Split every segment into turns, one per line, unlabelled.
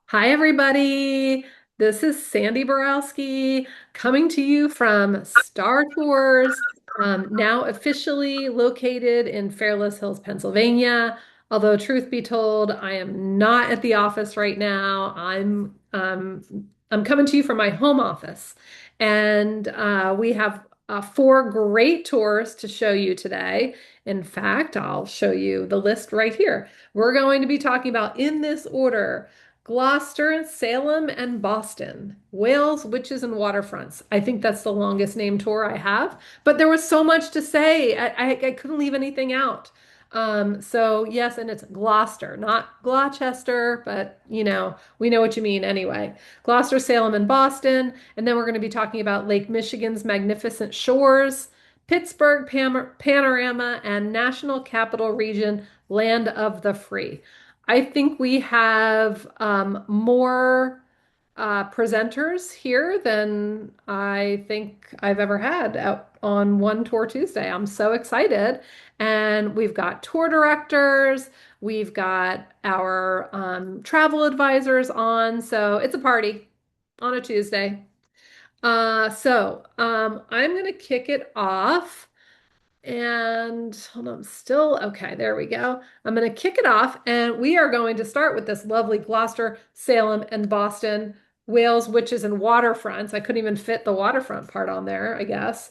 Hi, everybody. This is Sandy Borowski coming to you from Star Tours, now officially located in Fairless Hills, Pennsylvania. Although, truth be told, I am not at the office right now. I'm coming to you from my home office, and we have four great tours to show you today. In fact, I'll show you the list right here. We're going to be talking about, in this order, Gloucester, Salem, and Boston. Wales, Witches, and Waterfronts. I think that's the longest name tour I have, but there was so much to say. I couldn't leave anything out. So yes, and it's Gloucester, not Gloucester, but we know what you mean anyway. Gloucester, Salem, and Boston. And then we're going to be talking about Lake Michigan's magnificent shores, Pittsburgh Panorama, and National Capital Region, Land of the Free. I think we have more presenters here than I think I've ever had out on One Tour Tuesday. I'm so excited. And we've got tour directors, we've got our travel advisors on. So it's a party on a Tuesday. I'm going to kick it off. And hold on, still okay. There we go. I'm going to kick it off, and we are going to start with this lovely Gloucester, Salem, and Boston, Wales, Witches, and Waterfronts. I couldn't even fit the waterfront part on there, I guess.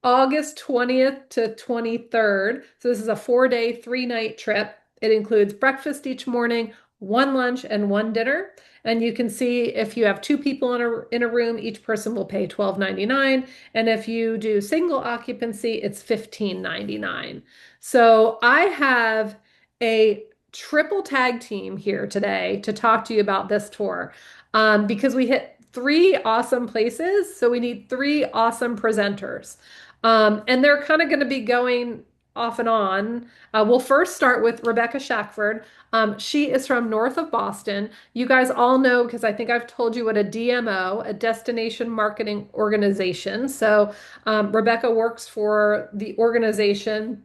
August 20th to 23rd. So this is a 4-day, 3-night trip. It includes breakfast each morning, one lunch, and one dinner. And you can see if you have two people in a room, each person will pay $12.99. And if you do single occupancy, it's $15.99. So I have a triple tag team here today to talk to you about this tour because we hit three awesome places. So we need three awesome presenters. And they're kind of going to be going off and on. We'll first start with Rebecca Shackford. She is from north of Boston. You guys all know, because I think I've told you what a DMO, a destination marketing organization. So Rebecca works for the organization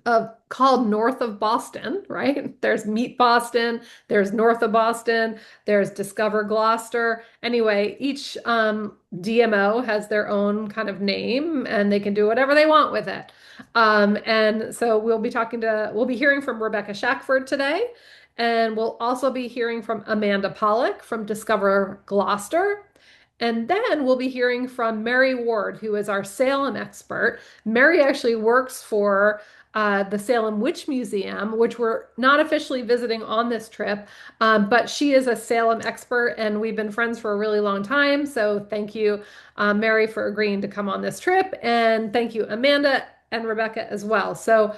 of called North of Boston, right? There's Meet Boston, there's North of Boston, there's Discover Gloucester. Anyway, each DMO has their own kind of name and they can do whatever they want with it. And so we'll be hearing from Rebecca Shackford today. And we'll also be hearing from Amanda Pollock from Discover Gloucester. And then we'll be hearing from Mary Ward, who is our Salem expert. Mary actually works for the Salem Witch Museum, which we're not officially visiting on this trip, but she is a Salem expert and we've been friends for a really long time. So thank you, Mary, for agreeing to come on this trip. And thank you, Amanda and Rebecca as well. So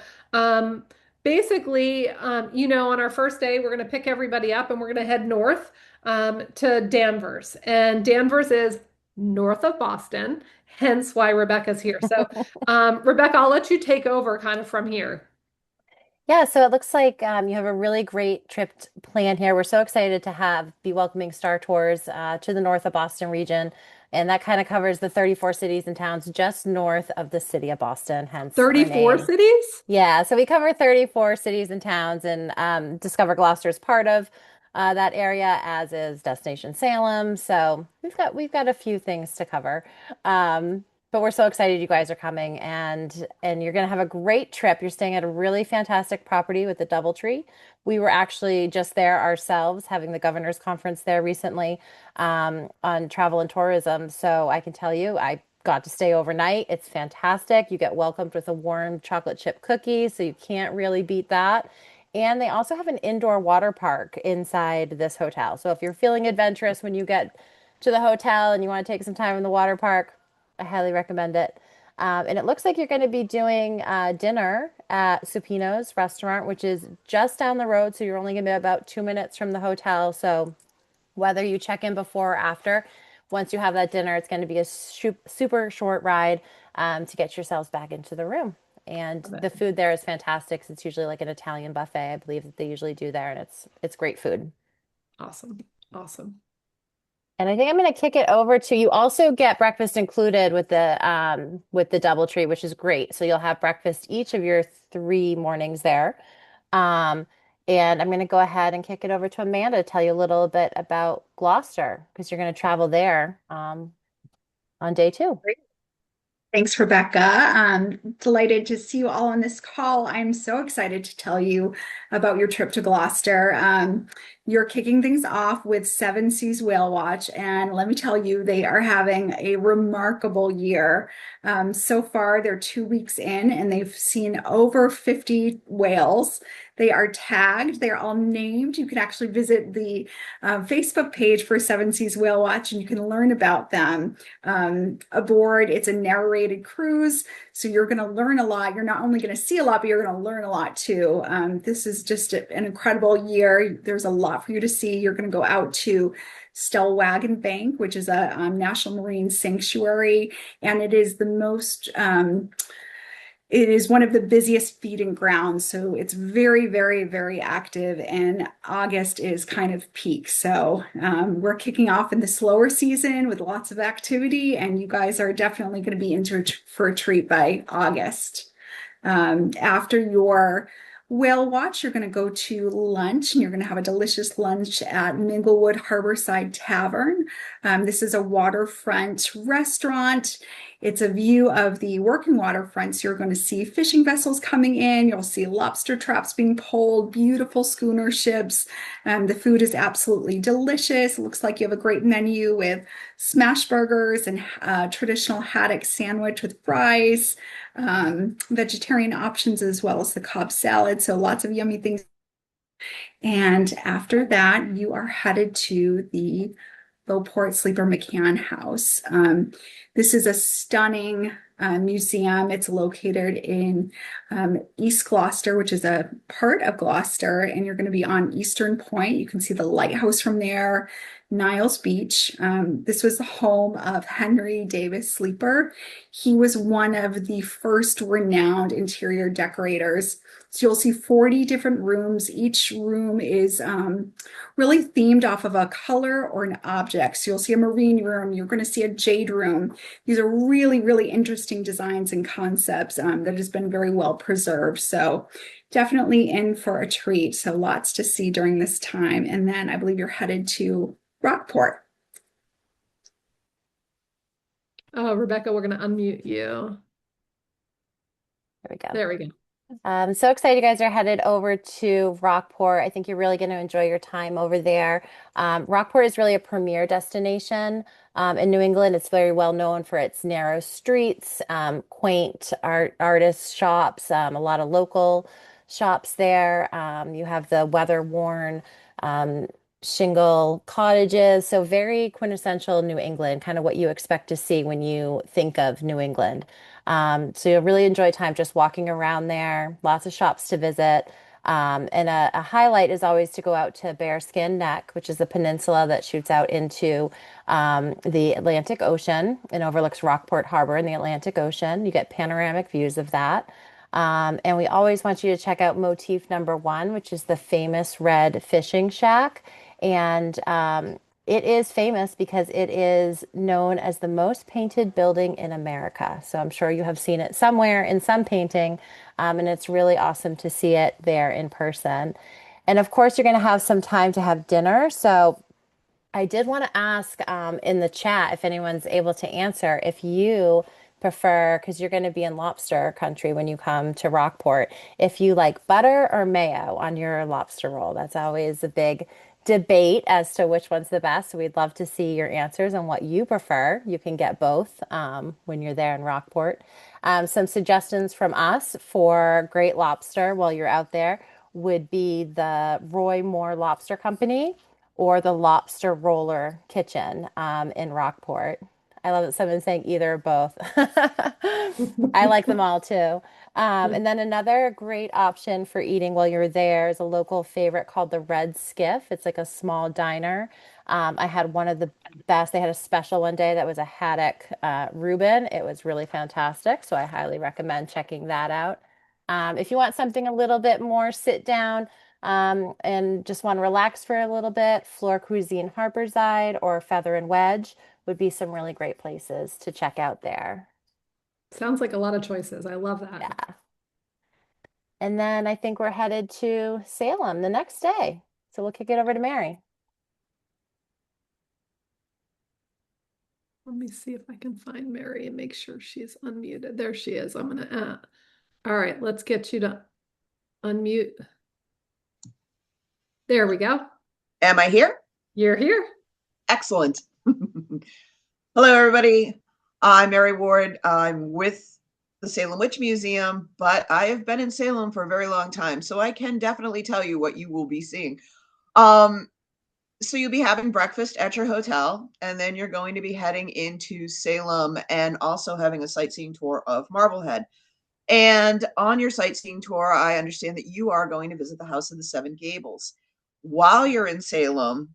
basically, on our first day, we're going to pick everybody up and we're going to head north to Danvers. And Danvers is north of Boston, hence why Rebecca's here. So, Rebecca, I'll let you take over kind of from here.
Yeah, so it looks like you have a really great trip planned here. We're so excited to be welcoming Star Tours to the north of Boston region. And that kind of covers the 34 cities and towns just north of the city of Boston, hence our
34
name.
cities?
Yeah, so we cover 34 cities and towns, and Discover Gloucester is part of that area, as is Destination Salem. So we've got a few things to cover. But we're so excited you guys are coming, and you're gonna have a great trip. You're staying at a really fantastic property with the DoubleTree. We were actually just there ourselves, having the governor's conference there recently on travel and tourism. So I can tell you, I got to stay overnight. It's fantastic. You get welcomed with a warm chocolate chip cookie, so you can't really beat that. And they also have an indoor water park inside this hotel. So if you're feeling adventurous when you get to the hotel and you want to take some time in the water park, I highly recommend it. And it looks like you're going to be doing dinner at Supino's restaurant, which is just down the road. So you're only going to be about 2 minutes from the hotel. So whether you check in before or after, once you have that dinner, it's going to be a super short ride to get yourselves back into the room. And the food there is fantastic. It's usually like an Italian buffet, I believe that they usually do there, and it's great food.
Awesome. Awesome.
And I think I'm going to kick it over to you. Also get breakfast included with the DoubleTree, which is great. So you'll have breakfast each of your 3 mornings there. Um, And I'm going to go ahead and kick it over to Amanda to tell you a little bit about Gloucester because you're going to travel there on day two.
Thanks, Rebecca. Delighted to see you all on this call. I'm so excited to tell you about your trip to Gloucester. You're kicking things off with Seven Seas Whale Watch, and let me tell you, they are having a remarkable year. So far, they're 2 weeks in, and they've seen over 50 whales. They are tagged, they're all named. You can actually visit the Facebook page for Seven Seas Whale Watch, and you can learn about them aboard. It's a narrated cruise, so you're going to learn a lot. You're not only going to see a lot, but you're going to learn a lot too. This is just an incredible year. There's a lot for you to see. You're going to go out to Stellwagen Bank, which is a national marine sanctuary, and it is one of the busiest feeding grounds, so it's very, very, very active, and August is kind of peak. So we're kicking off in the slower season with lots of activity, and you guys are definitely going to be in for a treat by August. After your whale watch, you're going to go to lunch, and you're going to have a delicious lunch at Minglewood Harborside Tavern. This is a waterfront restaurant. It's a view of the working waterfronts. You're going to see fishing vessels coming in. You'll see lobster traps being pulled, beautiful schooner ships. The food is absolutely delicious. It looks like you have a great menu with smash burgers and traditional haddock sandwich with fries, vegetarian options, as well as the Cobb salad. So lots of yummy things. And after that, you are headed to the Beauport Sleeper McCann House. This is a stunning museum. It's located in East Gloucester, which is a part of Gloucester, and you're going to be on Eastern Point. You can see the lighthouse from there, Niles Beach. This was the home of Henry Davis Sleeper. He was one of the first renowned interior decorators. So you'll see 40 different rooms. Each room is really themed off of a color or an object. So you'll see a marine room, you're going to see a jade room. These are really, really interesting designs and concepts that has been very well preserved. So definitely in for a treat. So lots to see during this time. And then I believe you're headed to Rockport.
Oh, Rebecca, we're going to unmute you.
There we go.
There we go.
So excited you guys are headed over to Rockport. I think you're really going to enjoy your time over there. Rockport is really a premier destination in New England. It's very well known for its narrow streets, quaint artist shops, a lot of local shops there. You have the weather-worn um, shingle cottages. So very quintessential New England, kind of what you expect to see when you think of New England. So you'll really enjoy time just walking around there, lots of shops to visit. And a highlight is always to go out to Bearskin Neck, which is a peninsula that shoots out into the Atlantic Ocean and overlooks Rockport Harbor in the Atlantic Ocean. You get panoramic views of that. And we always want you to check out motif number one, which is the famous red fishing shack. And it is famous because it is known as the most painted building in America. So I'm sure you have seen it somewhere in some painting, and it's really awesome to see it there in person. And of course, you're going to have some time to have dinner. So I did want to ask in the chat if anyone's able to answer if you prefer, because you're going to be in lobster country when you come to Rockport, if you like butter or mayo on your lobster roll. That's always a big debate as to which one's the best. So we'd love to see your answers on what you prefer. You can get both when you're there in Rockport. Some suggestions from us for great lobster while you're out there would be the Roy Moore Lobster Company or the Lobster Roller Kitchen in Rockport. I love that someone's saying either or both. I like them all too. And then another great option for eating while you're there is a local favorite called the Red Skiff. It's like a small diner. I had one of the best. They had a special one day that was a haddock Reuben. It was really fantastic. So I highly recommend checking that out. If you want something a little bit more sit down, and just want to relax for a little bit, Floor Cuisine Harborside or Feather and Wedge would be some really great places to check out there.
Sounds like a lot of choices. I love that.
Yeah. And then I think we're headed to Salem the next day. So we'll kick it over to Mary.
Let me see if I can find Mary and make sure she's unmuted. There she is. I'm going to all right, let's get you to unmute. There we go.
Am I here?
You're here.
Excellent. Hello, everybody. I'm Mary Ward. I'm with the Salem Witch Museum, but I have been in Salem for a very long time, so I can definitely tell you what you will be seeing. So you'll be having breakfast at your hotel, and then you're going to be heading into Salem and also having a sightseeing tour of Marblehead. And on your sightseeing tour, I understand that you are going to visit the House of the Seven Gables. While you're in Salem,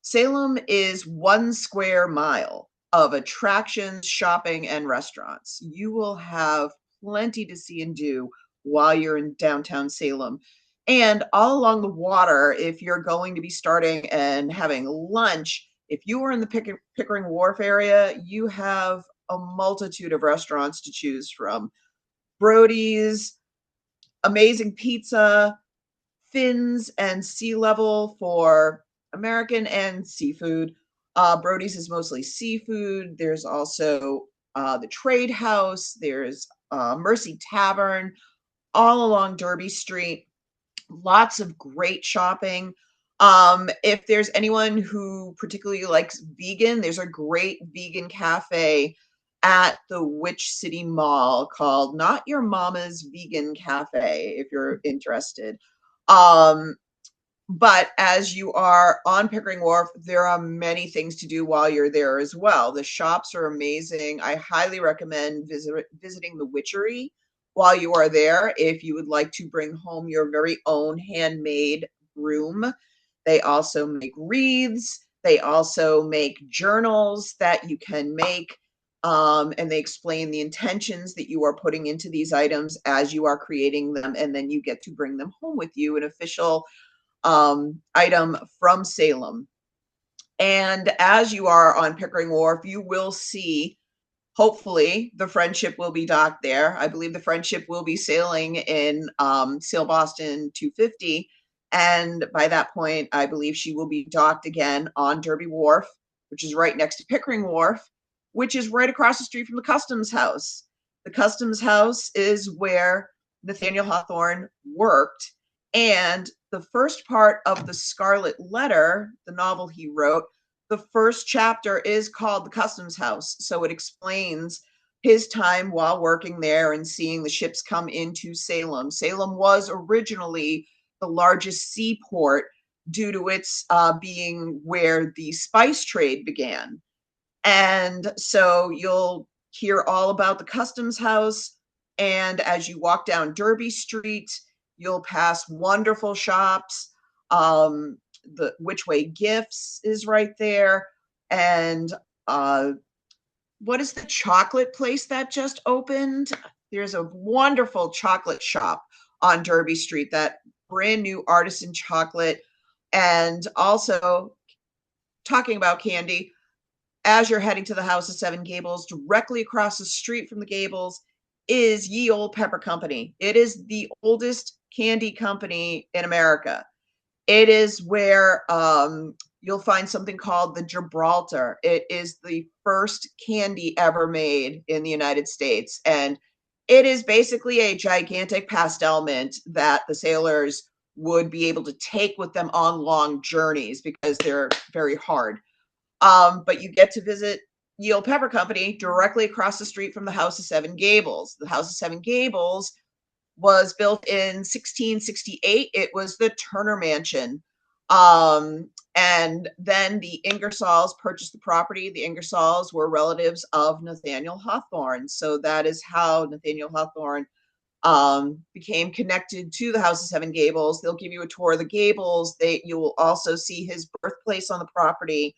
Salem is 1 square mile of attractions, shopping, and restaurants. You will have plenty to see and do while you're in downtown Salem. And all along the water, if you're going to be starting and having lunch, if you are in the Pickering Wharf area, you have a multitude of restaurants to choose from. Brody's, amazing pizza, Fins and Sea Level for American and seafood. Brody's is mostly seafood. There's also the Trade House. There's Mercy Tavern all along Derby Street. Lots of great shopping. If there's anyone who particularly likes vegan, there's a great vegan cafe at the Witch City Mall called Not Your Mama's Vegan Cafe, if you're interested. But as you are on Pickering Wharf, there are many things to do while you're there as well. The shops are amazing. I highly recommend visiting the Witchery while you are there if you would like to bring home your very own handmade broom. They also make wreaths. They also make journals that you can make. And they explain the intentions that you are putting into these items as you are creating them. And then you get to bring them home with you, an official item from Salem. And as you are on Pickering Wharf, you will see, hopefully, the Friendship will be docked there. I believe the Friendship will be sailing in Sail Boston 250. And by that point, I believe she will be docked again on Derby Wharf, which is right next to Pickering Wharf, which is right across the street from the Customs House. The Customs House is where Nathaniel Hawthorne worked. And the first part of the Scarlet Letter, the novel he wrote, the first chapter is called The Customs House. So it explains his time while working there and seeing the ships come into Salem. Salem was originally the largest seaport due to its being where the spice trade began. And so you'll hear all about the Customs House. And as you walk down Derby Street, you'll pass wonderful shops. The Which Way Gifts is right there. And what is the chocolate place that just opened? There's a wonderful chocolate shop on Derby Street, that brand new artisan chocolate. And also, talking about candy, as you're heading to the House of Seven Gables, directly across the street from the Gables is Ye Olde Pepper Company. It is the oldest candy company in America. It is where you'll find something called the Gibraltar. It is the first candy ever made in the United States. And it is basically a gigantic pastel mint that the sailors would be able to take with them on long journeys because they're very hard. But you get to visit Ye Olde Pepper Company directly across the street from the House of Seven Gables. The House of Seven Gables was built in 1668. It was the Turner Mansion. And then the Ingersolls purchased the property. The Ingersolls were relatives of Nathaniel Hawthorne. So that is how Nathaniel Hawthorne became connected to the House of Seven Gables. They'll give you a tour of the Gables. You will also see his birthplace on the property,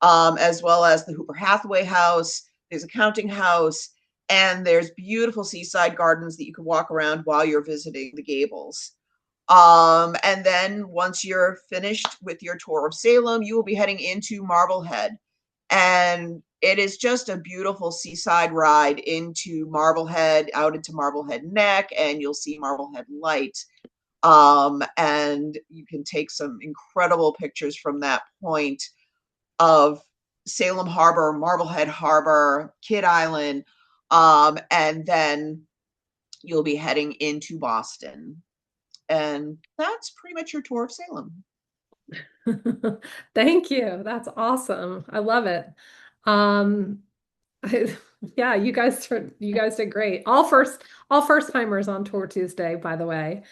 as well as the Hooper Hathaway House. There's a counting house. And there's beautiful seaside gardens that you can walk around while you're visiting the Gables. And then once you're finished with your tour of Salem, you will be heading into Marblehead. And It is just a beautiful seaside ride into Marblehead, out into Marblehead Neck, and you'll see Marblehead Light. And you can take some incredible pictures from that point of Salem Harbor, Marblehead Harbor, Kidd Island, and then you'll be heading into Boston. And that's pretty much your tour of Salem.
Thank you. That's awesome. I love it. Um, yeah, you guys did great. All first timers on tour Tuesday, by the way.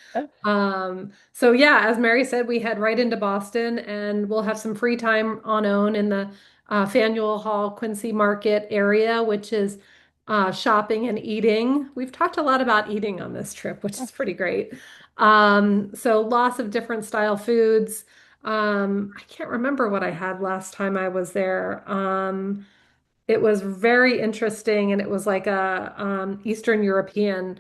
So yeah, as Mary said, we head right into Boston and we'll have some free time on own in the Faneuil Hall Quincy Market area, which is shopping and eating. We've talked a lot about eating on this trip, which is pretty great. So lots of different style foods. I can't remember what I had last time I was there. It was very interesting, and it was like a Eastern European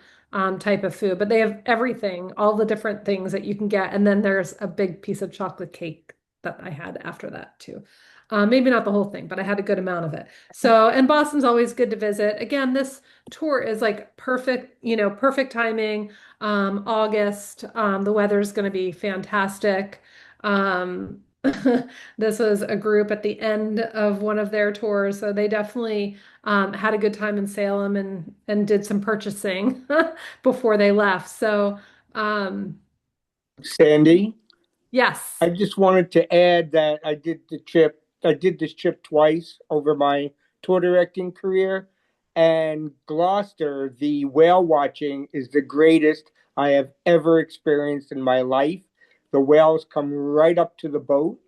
type of food. But they have everything, all the different things that you can get, and then there's a big piece of chocolate cake that I had after that too. Maybe not the whole thing, but I had a good amount of it. So, and Boston's always good to visit. Again, this tour is like perfect, perfect timing. August, the weather's going to be fantastic. Um, This was a group at the end of one of their tours, so they definitely had a good time in Salem and did some purchasing before they left. So um,
Sandy,
yes.
I just wanted to add that I did this trip twice over my tour directing career. And Gloucester, the whale watching is the greatest I have ever experienced in my life. The whales come right up to the boat.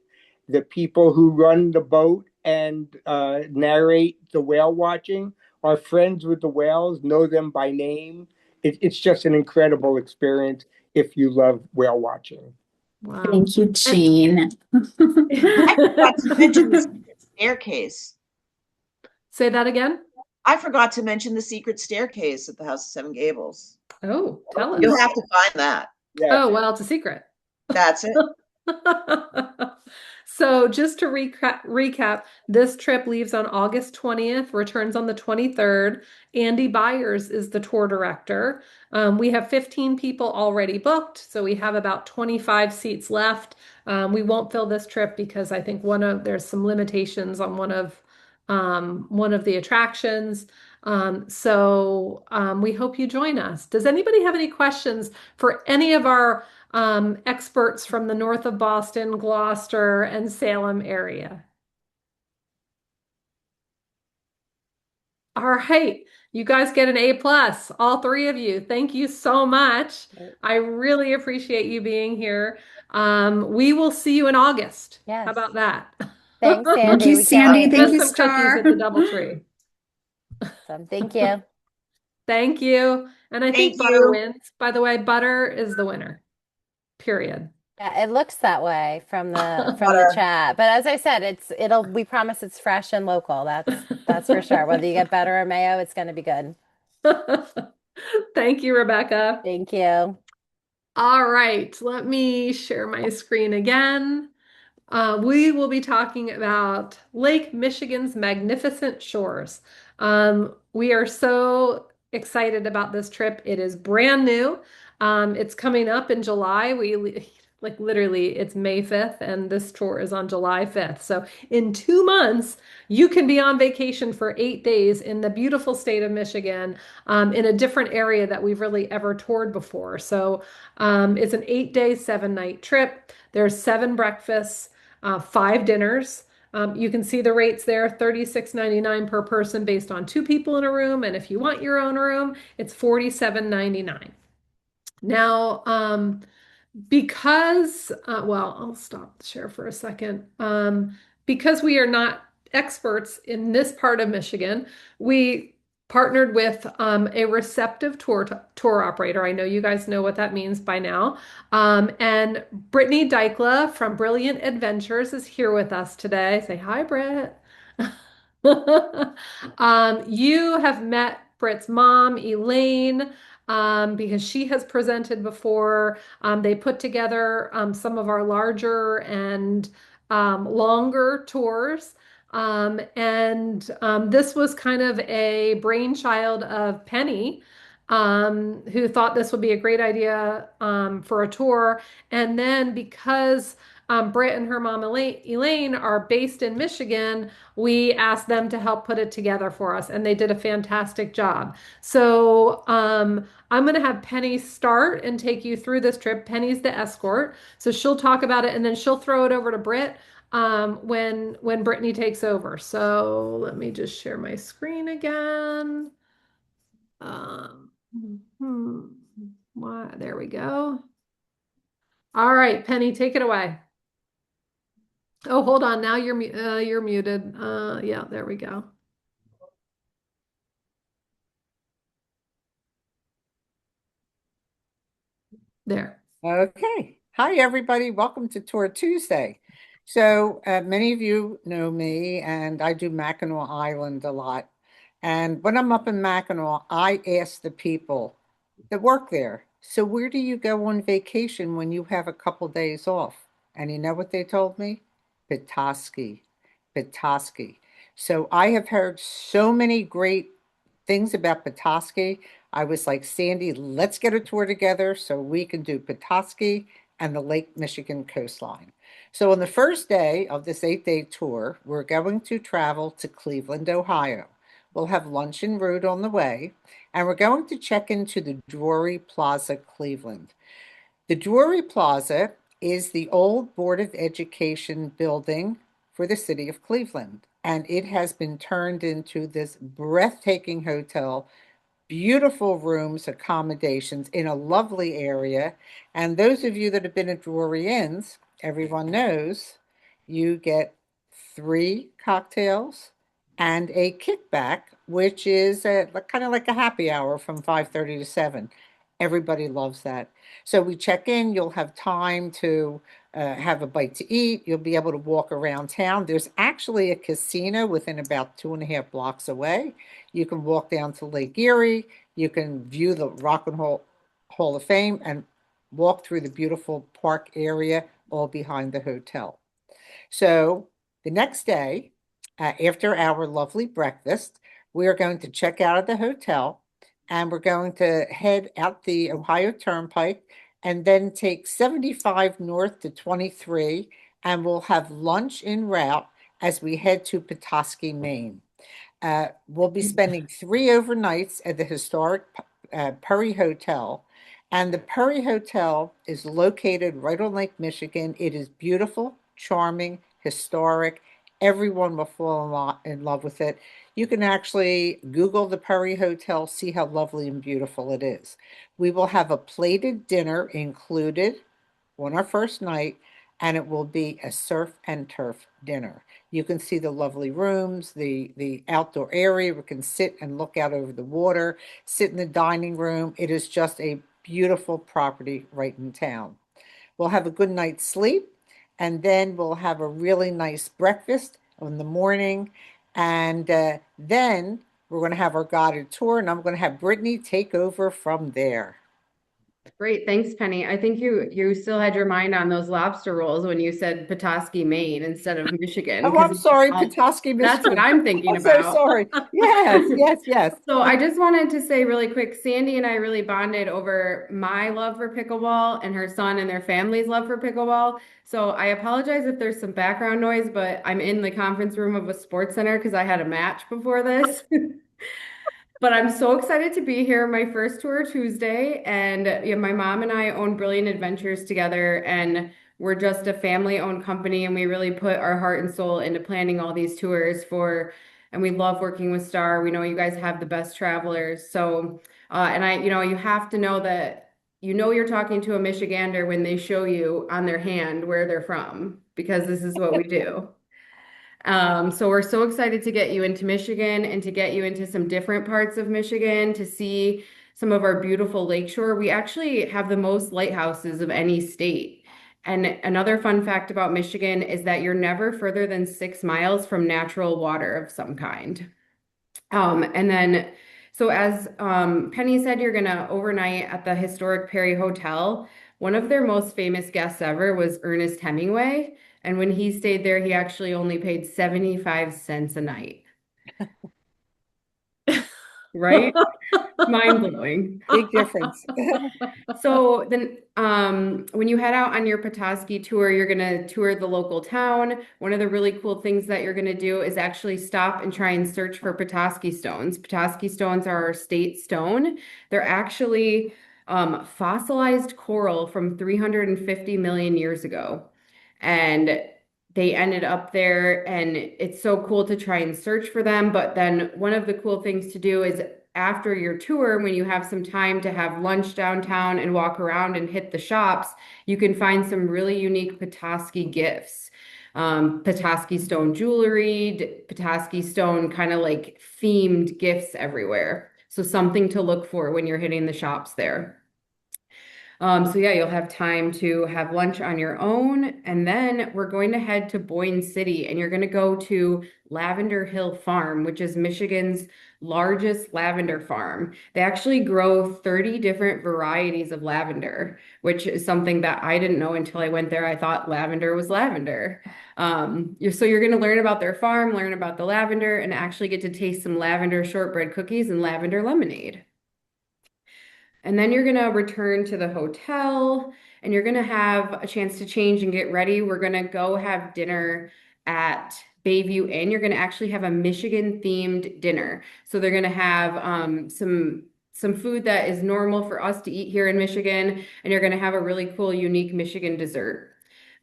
The people who run the boat and narrate the whale watching are friends with the whales, know them by name. It's just an incredible experience if you love whale watching.
Wow.
Thank you, Jean.
I forgot to mention the secret staircase.
Say that again.
I forgot to mention the secret staircase at the House of Seven Gables.
Oh, tell
You'll
us.
have to find that.
Yeah.
Oh, well, it's a secret.
That's it.
So just to recap, this trip leaves on August 20th, returns on the 23rd. Andy Byers is the tour director. We have 15 people already booked, so we have about 25 seats left. We won't fill this trip because I think there's some limitations on one of the attractions. We hope you join us. Does anybody have any questions for any of our experts from the north of Boston, Gloucester, and Salem area? All right, you guys get an A plus, all three of you. Thank you so much. I really appreciate you being here. We will see you in August.
Yes.
How about that?
Thanks,
Thank
Sandy.
you,
We can't
Sandy.
wait.
Thank
And
you,
some cookies
Star.
at the DoubleTree.
So, thank you.
Thank you. And I
Thank
think butter
you.
wins. By the way, butter is the winner. Period.
Yeah, it looks that way from the
Butter.
chat. But as I said, we promise it's fresh and local. That's for sure. Whether you get butter or mayo, it's going to be good.
Thank you, Rebecca.
Thank you.
All right, let me share my screen again. We will be talking about Lake Michigan's magnificent shores. We are so excited about this trip. It is brand new. It's coming up in July. Like literally, it's May 5th, and this tour is on July 5th. So in 2 months, you can be on vacation for 8 days in the beautiful state of Michigan, in a different area that we've really ever toured before. So it's an 8 day, 7 night trip. There's 7 breakfasts, 5 dinners. You can see the rates there, $36.99 per person based on 2 people in a room. And if you want your own room, it's $47.99. Now, I'll stop the share for a second. Because we are not experts in this part of Michigan, we partnered with a receptive tour operator. I know you guys know what that means by now. And Brittany Dykla from Brilliant Adventures is here with us today. Say hi, Britt. You have met Britt's mom, Elaine, because she has presented before. They put together some of our larger and longer tours. This was kind of a brainchild of Penny, who thought this would be a great idea for a tour. And then because Britt and her mom Elaine are based in Michigan, we asked them to help put it together for us, and they did a fantastic job. So I'm going to have Penny start and take you through this trip. Penny's the escort, so she'll talk about it, and then she'll throw it over to Britt when Brittany takes over. So let me just share my screen again. Um, hmm, there we go. All right, Penny, take it away. Oh, hold on. Now you're muted. Yeah, there we go. There.
Okay. Hi, everybody. Welcome to Tour Tuesday. So, many of you know me, and I do Mackinac Island a lot. And when I'm up in Mackinac, I ask the people that work there, so where do you go on vacation when you have a couple days off? And you know what they told me? Petoskey. Petoskey. So I have heard so many great things about Petoskey. I was like, Sandy, let's get a tour together so we can do Petoskey and the Lake Michigan coastline. So on the first day of this 8-day tour, we're going to travel to Cleveland, Ohio. We'll have lunch en route on the way, and we're going to check into the Drury Plaza, Cleveland. The Drury Plaza is the old Board of Education building for the city of Cleveland, and it has been turned into this breathtaking hotel, beautiful rooms, accommodations in a lovely area. And those of you that have been at Drury Inns, everyone knows you get 3 cocktails and a kickback, which is kind of like a happy hour from 5:30 to 7. Everybody loves that. So we check in, you'll have time to have a bite to eat. You'll be able to walk around town. There's actually a casino within about 2.5 blocks away. You can walk down to Lake Erie. You can view the Rock and Roll Hall of Fame and walk through the beautiful park area all behind the hotel. So the next day, after our lovely breakfast, we are going to check out of the hotel and we're going to head out the Ohio Turnpike and then take 75 north to 23, and we'll have lunch en route as we head to Petoskey, Maine. We'll be spending 3 overnights at the historic Perry Hotel. And the Perry Hotel is located right on Lake Michigan. It is beautiful, charming, historic. Everyone will fall in love with it. You can actually Google the Perry Hotel, see how lovely and beautiful it is. We will have a plated dinner included on our first night, and it will be a surf and turf dinner. You can see the lovely rooms, the outdoor area. We can sit and look out over the water, sit in the dining room. It is just a beautiful property right in town. We'll have a good night's sleep, and then we'll have a really nice breakfast in the morning. And then we're going to have our guided tour, and I'm going to have Brittany take over from there.
Great, thanks, Penny. I think you still had your mind on those lobster rolls when you said Petoskey, Maine instead of Michigan.
Oh, I'm sorry, Petoskey,
That's what
Michigan.
I'm thinking
I'm so
about.
sorry. Yes, yes, yes.
So I just wanted to say really quick, Sandy and I really bonded over my love for pickleball and her son and their family's love for pickleball. So I apologize if there's some background noise, but I'm in the conference room of a sports center because I had a match before this. But I'm so excited to be here, my first tour Tuesday. And yeah, my mom and I own Brilliant Adventures together, and we're just a family-owned company, and we really put our heart and soul into planning all these tours and we love working with Star. We know you guys have the best travelers. So, you have to know that you're talking to a Michigander when they show you on their hand where they're from, because this is what we do. So we're so excited to get you into Michigan and to get you into some different parts of Michigan to see some of our beautiful lakeshore. We actually have the most lighthouses of any state. And another fun fact about Michigan is that you're never further than 6 miles from natural water of some kind. So as Penny said, you're gonna overnight at the historic Perry Hotel. One of their most famous guests ever was Ernest Hemingway. And when he stayed there, he actually only paid 75 cents a night. Right? Mind blowing.
Big difference.
So then, when you head out on your Petoskey tour, you're going to tour the local town. One of the really cool things that you're going to do is actually stop and try and search for Petoskey stones. Petoskey stones are our state stone. They're actually fossilized coral from 350 million years ago. And they ended up there, and it's so cool to try and search for them. But then one of the cool things to do is after your tour, when you have some time to have lunch downtown and walk around and hit the shops, you can find some really unique Petoskey gifts. Petoskey stone jewelry, Petoskey stone kind of like themed gifts everywhere. So something to look for when you're hitting the shops there. So yeah, you'll have time to have lunch on your own, and then we're going to head to Boyne City, and you're going to go to Lavender Hill Farm, which is Michigan's largest lavender farm. They actually grow 30 different varieties of lavender, which is something that I didn't know until I went there. I thought lavender was lavender. So you're going to learn about their farm, learn about the lavender, and actually get to taste some lavender shortbread cookies and lavender lemonade. And then you're going to return to the hotel and you're going to have a chance to change and get ready. We're going to go have dinner at Bayview Inn. You're going to actually have a Michigan themed dinner. So they're going to have some food that is normal for us to eat here in Michigan, and you're going to have a really cool, unique Michigan dessert.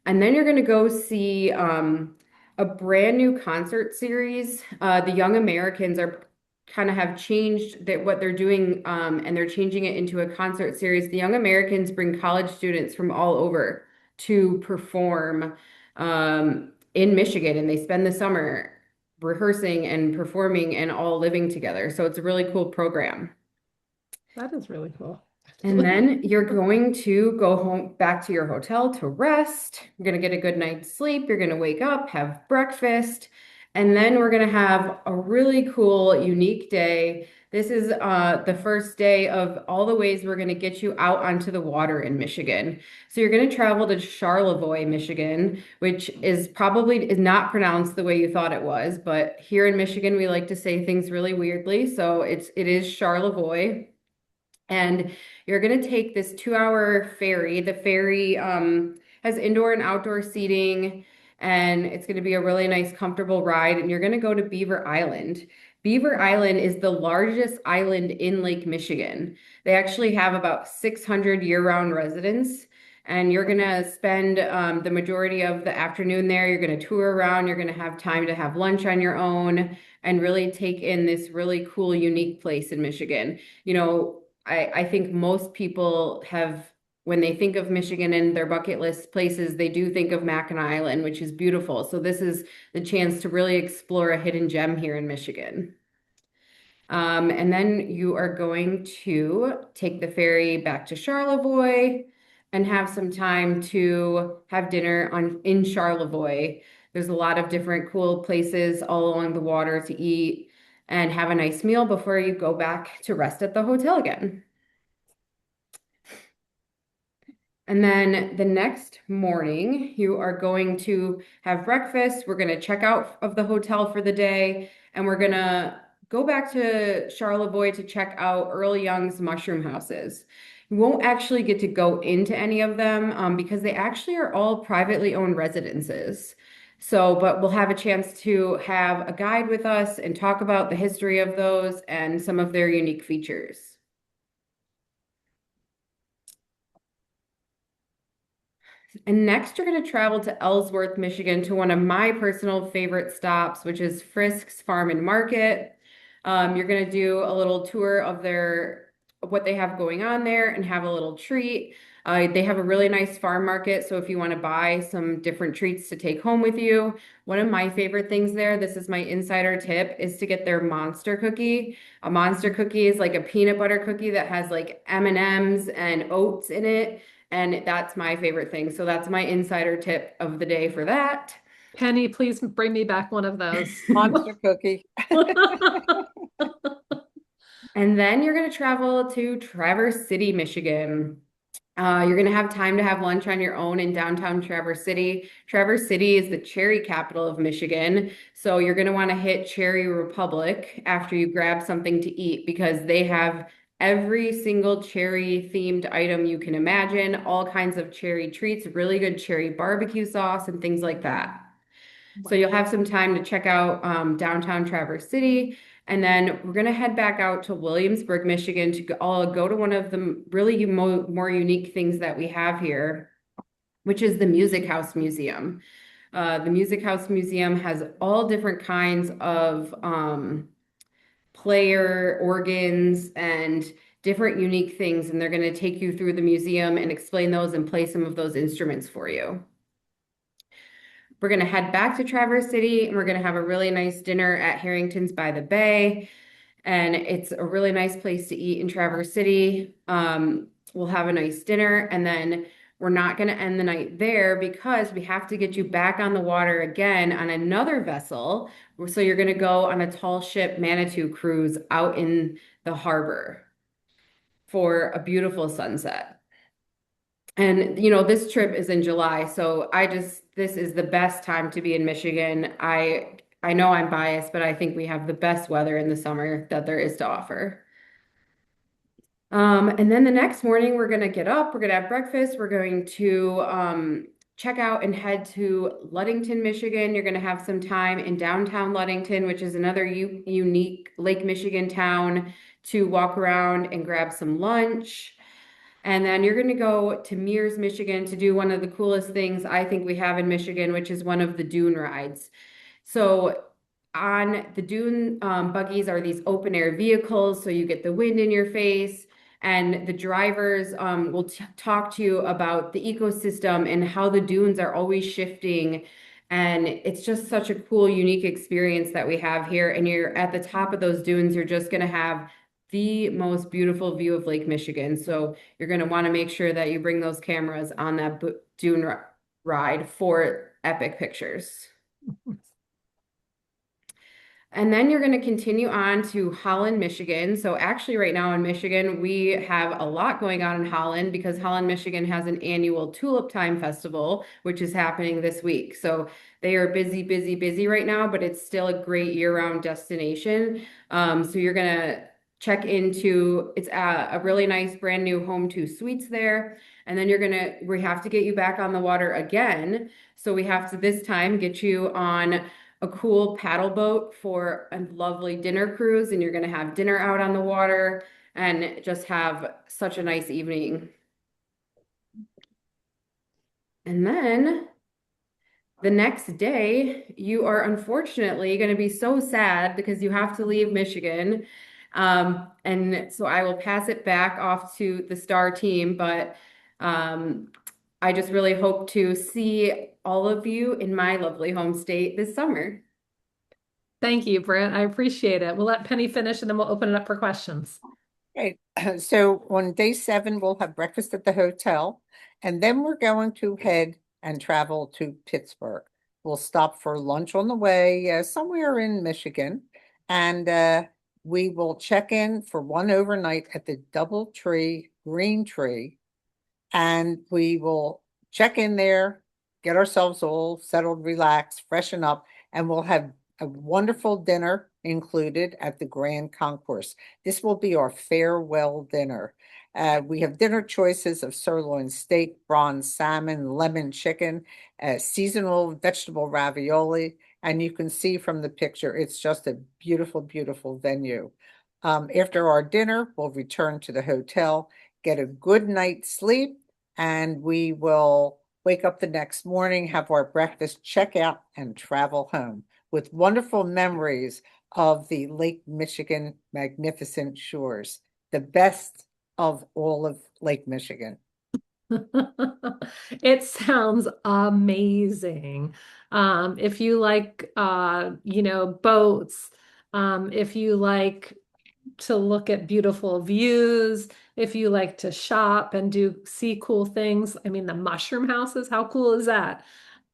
And then you're going to go see a brand new concert series. The Young Americans are kind of have changed that what they're doing, and they're changing it into a concert series. The Young Americans bring college students from all over to perform in Michigan, and they spend the summer rehearsing and performing and all living together. So it's a really cool program.
That is really cool.
And then you're going to go home back to your hotel to rest. You're going to get a good night's sleep. You're going to wake up, have breakfast, and then we're going to have a really cool, unique day. This is the first day of all the ways we're going to get you out onto the water in Michigan. So you're going to travel to Charlevoix, Michigan, which is not pronounced the way you thought it was, but here in Michigan, we like to say things really weirdly. So it is Charlevoix. And you're going to take this 2-hour ferry. The ferry has indoor and outdoor seating, and it's going to be a really nice, comfortable ride. And you're going to go to Beaver Island. Beaver Island is the largest island in Lake Michigan. They actually have about 600 year-round residents. And you're going to spend the majority of the afternoon there. You're going to tour around. You're going to have time to have lunch on your own and really take in this really cool, unique place in Michigan. You know, I think most people have, when they think of Michigan and their bucket list places, they do think of Mackinac Island, which is beautiful. So this is the chance to really explore a hidden gem here in Michigan. And then you are going to take the ferry back to Charlevoix and have some time to have dinner in Charlevoix. There's a lot of different cool places all along the water to eat and have a nice meal before you go back to rest at the hotel again. And then the next morning, you are going to have breakfast. We're going to check out of the hotel for the day, and we're going to go back to Charlevoix to check out Earl Young's mushroom houses. You won't actually get to go into any of them because they actually are all privately owned residences. So, but we'll have a chance to have a guide with us and talk about the history of those and some of their unique features. And next, you're going to travel to Ellsworth, Michigan, to one of my personal favorite stops, which is Frisk's Farm and Market. You're going to do a little tour of what they have going on there and have a little treat. They have a really nice farm market, so if you want to buy some different treats to take home with you, one of my favorite things there, this is my insider tip, is to get their monster cookie. A monster cookie is like a peanut butter cookie that has like M&Ms and oats in it, and that's my favorite thing. So that's my insider tip of the day for that.
Penny, please bring me back one of those.
Monster cookie.
And then you're going to travel to Traverse City, Michigan. You're going to have time to have lunch on your own in downtown Traverse City. Traverse City is the cherry capital of Michigan. So you're going to want to hit Cherry Republic after you grab something to eat because they have every single cherry themed item you can imagine, all kinds of cherry treats, really good cherry barbecue sauce, and things like that. So you'll have some time to check out downtown Traverse City. And then we're going to head back out to Williamsburg, Michigan to go to one of the really more unique things that we have here, which is the Music House Museum. The Music House Museum has all different kinds of player organs and different unique things. And they're going to take you through the museum and explain those and play some of those instruments for you. We're going to head back to Traverse City and we're going to have a really nice dinner at Harrington's by the Bay. And it's a really nice place to eat in Traverse City. We'll have a nice dinner and then we're not going to end the night there because we have to get you back on the water again on another vessel. So you're going to go on a tall ship Manitou cruise out in the harbor for a beautiful sunset. And this trip is in July, so this is the best time to be in Michigan. I know I'm biased, but I think we have the best weather in the summer that there is to offer. And then the next morning we're gonna get up, we're gonna have breakfast, we're going to check out and head to Ludington, Michigan. You're gonna have some time in downtown Ludington, which is another unique Lake Michigan town to walk around and grab some lunch. And then you're going to go to Mears, Michigan to do one of the coolest things I think we have in Michigan, which is one of the dune rides. So on the dune buggies are these open air vehicles, so you get the wind in your face, and the drivers will talk to you about the ecosystem and how the dunes are always shifting. And it's just such a cool, unique experience that we have here. And you're at the top of those dunes, you're just going to have the most beautiful view of Lake Michigan. So you're going to want to make sure that you bring those cameras on that dune ride for epic pictures. And then you're going to continue on to Holland, Michigan. So actually right now in Michigan, we have a lot going on in Holland because Holland, Michigan has an annual Tulip Time Festival, which is happening this week. So they are busy, busy, busy right now, but it's still a great year-round destination. So you're going to check into, it's a really nice brand new Home2 Suites there. And then we have to get you back on the water again. So we have to this time get you on a cool paddle boat for a lovely dinner cruise, and you're going to have dinner out on the water and just have such a nice evening. And then the next day, you are unfortunately going to be so sad because you have to leave Michigan. And so I will pass it back off to the STAR team, but I just really hope to see all of you in my lovely home state this summer.
Thank you, Britt. I appreciate it. We'll let Penny finish and then we'll open it up for questions.
Great. So on day 7, we'll have breakfast at the hotel, and then we're going to head and travel to Pittsburgh. We'll stop for lunch on the way somewhere in Michigan, and we will check in for one overnight at the Doubletree Green Tree, and we will check in there, get ourselves all settled, relaxed, freshen up, and we'll have a wonderful dinner included at the Grand Concourse. This will be our farewell dinner. We have dinner choices of sirloin steak, bronze salmon, lemon chicken, seasonal vegetable ravioli, and you can see from the picture, it's just a beautiful, beautiful venue. After our dinner, we'll return to the hotel, get a good night's sleep, and we will wake up the next morning, have our breakfast, check out, and travel home with wonderful memories of the Lake Michigan magnificent shores, the best of all of Lake Michigan.
It sounds amazing. If you like, boats, if you like to look at beautiful views, if you like to shop and see cool things. I mean, the mushroom houses, how cool is that?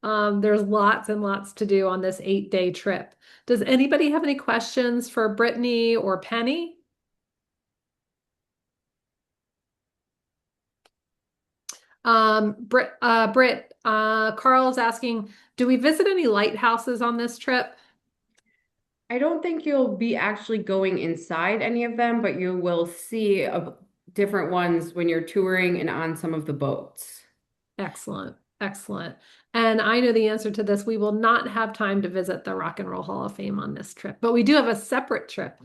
There's lots and lots to do on this 8-day trip. Does anybody have any questions for Brittany or Penny? Carl is asking, do we visit any lighthouses on this trip?
I don't think you'll be actually going inside any of them, but you will see different ones when you're touring and on some of the boats.
Excellent. Excellent. And I know the answer to this. We will not have time to visit the Rock and Roll Hall of Fame on this trip, but we do have a separate trip,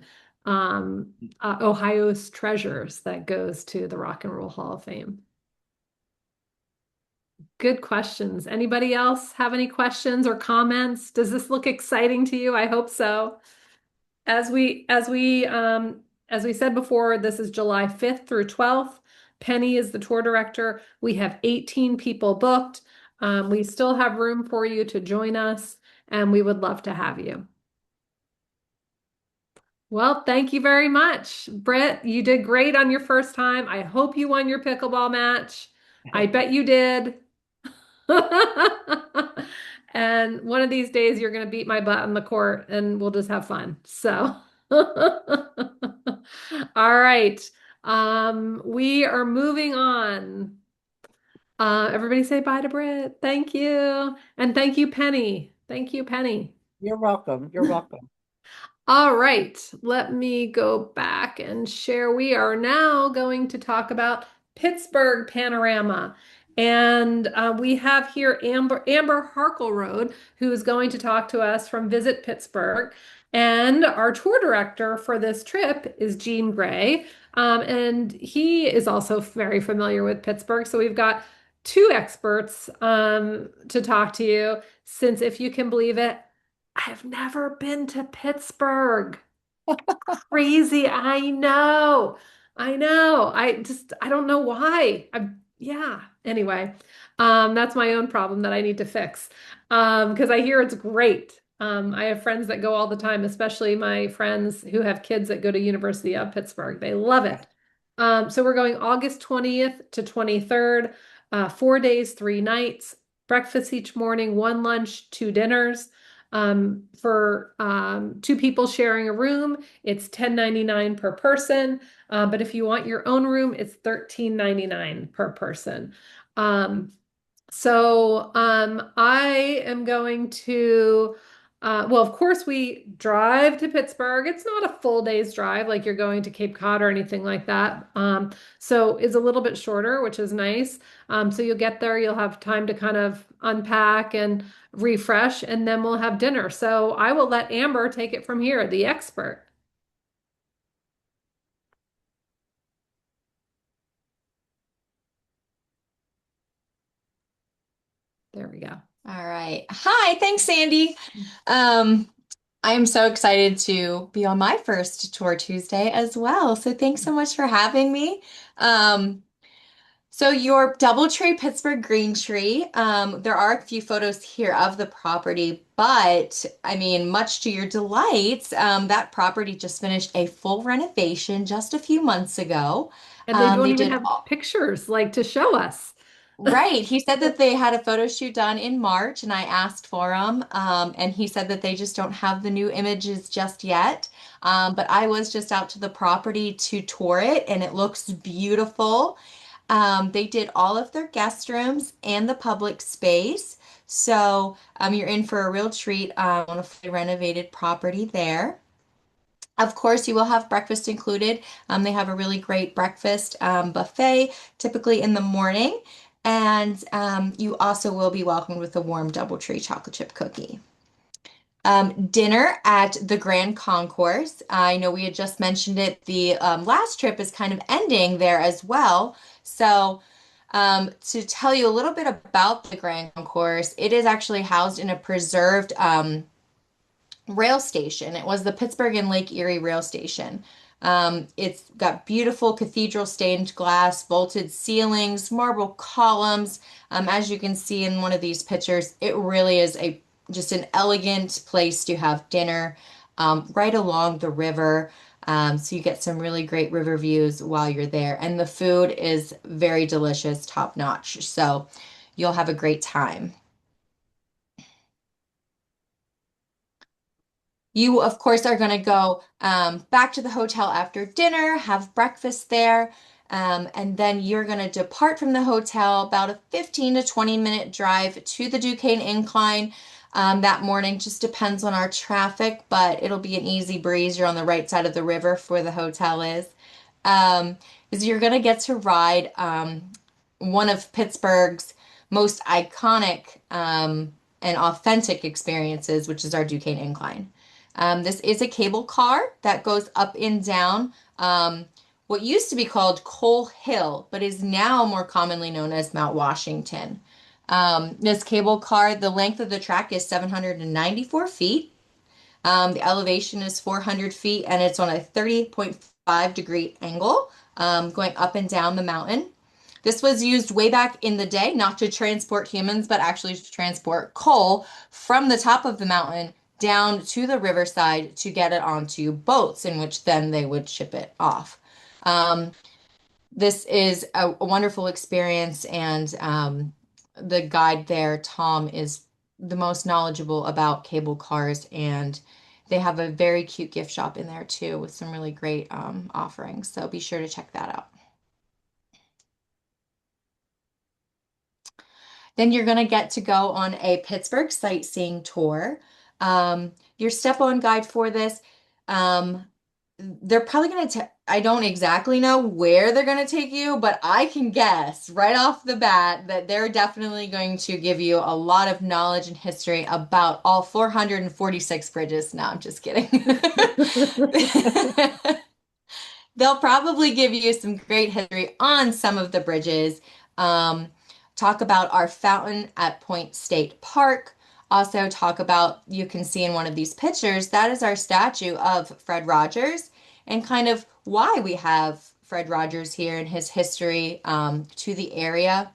Ohio's Treasures, that goes to the Rock and Roll Hall of Fame. Good questions. Anybody else have any questions or comments? Does this look exciting to you? I hope so. As we said before, this is July 5th through 12th. Penny is the tour director. We have 18 people booked. We still have room for you to join us, and we would love to have you. Well, thank you very much. Britt, you did great on your first time. I hope you won your pickleball match. I bet you did. And one of these days you're going to beat my butt on the court and we'll just have fun. So, all right. We are moving on. Everybody say bye to Britt. Thank you. And thank you, Penny. Thank you, Penny.
You're welcome. You're welcome.
All right, let me go back and share. We are now going to talk about Pittsburgh Panorama. And we have here Amber Harkleroad, who is going to talk to us from Visit Pittsburgh. And our tour director for this trip is Gene Gray. And he is also very familiar with Pittsburgh. So we've got two experts to talk to you, since if you can believe it, I've never been to Pittsburgh. Crazy. I know. I know. I don't know why. Yeah. Anyway, that's my own problem that I need to fix. Because I hear it's great. I have friends that go all the time, especially my friends who have kids that go to University of Pittsburgh. They love it. So we're going August 20th to 23rd, 4 days, 3 nights, breakfast each morning, one lunch, two dinners. For two people sharing a room, it's $10.99 per person. But if you want your own room, it's $13.99 per person. I am going to, well, of course, we drive to Pittsburgh. It's not a full day's drive like you're going to Cape Cod or anything like that. So it's a little bit shorter, which is nice. So you'll get there, you'll have time to kind of unpack and refresh, and then we'll have dinner. So I will let Amber take it from here, the expert. There we go.
All right. Hi, thanks, Sandy. Um, I am so excited to be on my first Tour Tuesday as well. So thanks so much for having me. Um, so your DoubleTree Pittsburgh Green Tree, there are a few photos here of the property, but I mean, much to your delight, that property just finished a full renovation just a few months ago.
And they don't
They
even
did
have pictures like to show us.
Right. He said that they had a photo shoot done in March, and I asked for them. And he said that they just don't have the new images just yet. But I was just out to the property to tour it, and it looks beautiful. They did all of their guest rooms and the public space. So you're in for a real treat on a fully renovated property there. Of course, you will have breakfast included. They have a really great breakfast buffet, typically in the morning. And you also will be welcomed with a warm DoubleTree chocolate chip cookie. Dinner at the Grand Concourse. I know we had just mentioned it. The last trip is kind of ending there as well. So to tell you a little bit about the Grand Concourse, it is actually housed in a preserved rail station. It was the Pittsburgh and Lake Erie rail station. It's got beautiful cathedral stained glass, vaulted ceilings, marble columns. As you can see in one of these pictures, it really is just an elegant place to have dinner right along the river. So you get some really great river views while you're there. And the food is very delicious, top notch. So you'll have a great time. You, of course, are going to go back to the hotel after dinner, have breakfast there. And then you're going to depart from the hotel about a 15 to 20-minute drive to the Duquesne Incline that morning. Just depends on our traffic, but it'll be an easy breeze. You're on the right side of the river where the hotel um, is you're going to get to ride one of Pittsburgh's most iconic and authentic experiences, which is our Duquesne Incline. This is a cable car that goes up and down what used to be called Coal Hill, but is now more commonly known as Mount Washington. This cable car, the length of the track is 794 feet. The elevation is 400 feet, and it's on a 30.5-degree angle going up and down the mountain. This was used way back in the day, not to transport humans, but actually to transport coal from the top of the mountain down to the riverside to get it onto boats, in which then they would ship it off. Um, this is a wonderful experience, and the guide there, Tom, is the most knowledgeable about cable cars, and they have a very cute gift shop in there too with some really great offerings. So be sure to check that out. Then you're going to get to go on a Pittsburgh sightseeing tour. Your step-on guide for this, um, they're probably going to, I don't exactly know where they're going to take you, but I can guess right off the bat that they're definitely going to give you a lot of knowledge and history about all 446 bridges. No, I'm just kidding. They'll probably give you some great history on some of the bridges. Um, Talk about our fountain at Point State Park. Also talk about, you can see in one of these pictures, that is our statue of Fred Rogers and kind of why we have Fred Rogers here and his history to the area.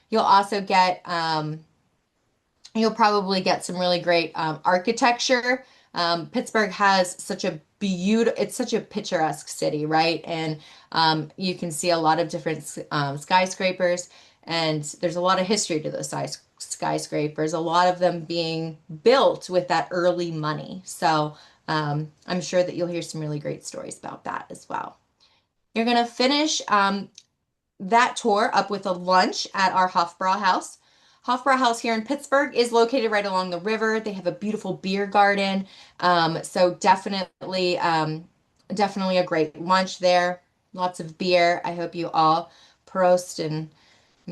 You'll also get, you'll probably get some really great architecture. Pittsburgh has such a beautiful, it's such a picturesque city, right? And you can see a lot of different skyscrapers, and there's a lot of history to those skyscrapers, a lot of them being built with that early money. So I'm sure that you'll hear some really great stories about that as well. You're going to finish that tour up with a lunch at our Hofbrauhaus. Hofbrauhaus here in Pittsburgh is located right along the river. They have a beautiful beer garden. So definitely, definitely a great lunch there. Lots of beer. I hope you all prost and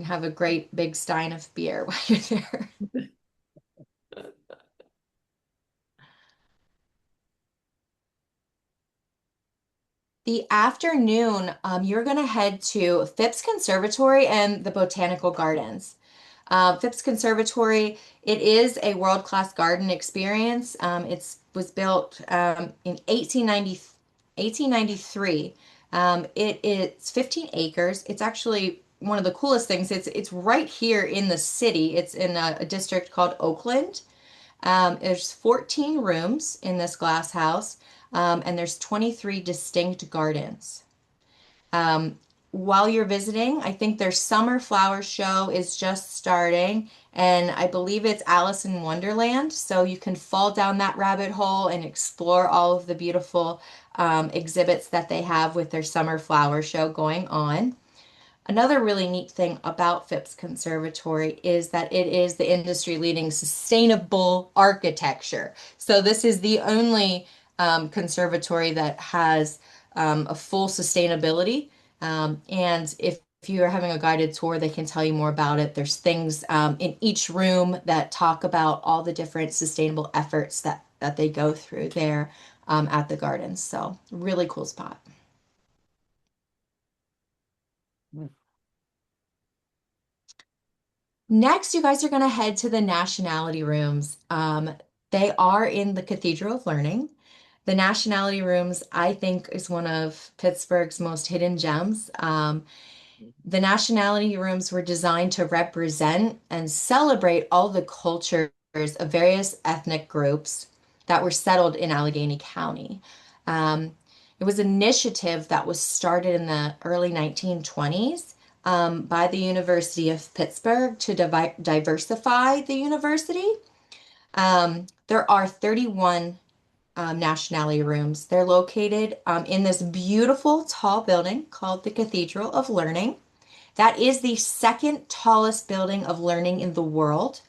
have a great big stein of beer while you're there. The afternoon, you're going to head to Phipps Conservatory and the Botanical Gardens. Phipps Conservatory, it is a world-class garden experience. It was built in 1893. It's 15 acres. It's actually one of the coolest things. It's right here in the city. It's in a district called Oakland. There's 14 rooms in this glass house, and there's 23 distinct gardens. Um, while you're visiting, I think their summer flower show is just starting, and I believe it's Alice in Wonderland. So you can fall down that rabbit hole and explore all of the beautiful exhibits that they have with their summer flower show going on. Another really neat thing about Phipps Conservatory is that it is the industry leading sustainable architecture. So this is the only conservatory that has a full sustainability. And if you are having a guided tour, they can tell you more about it. There's things in each room that talk about all the different sustainable efforts that they go through there at the gardens. So really cool spot. Next, you guys are going to head to the Nationality Rooms. They are in the Cathedral of Learning. The Nationality Rooms, I think, is one of Pittsburgh's most hidden gems. The Nationality Rooms were designed to represent and celebrate all the cultures of various ethnic groups that were settled in Allegheny County. Um, it was an initiative that was started in the early 1920s by the University of Pittsburgh to diversify the university. There are 31 nationality rooms. They're located in this beautiful tall building called the Cathedral of Learning. That is the second tallest building of learning in the world.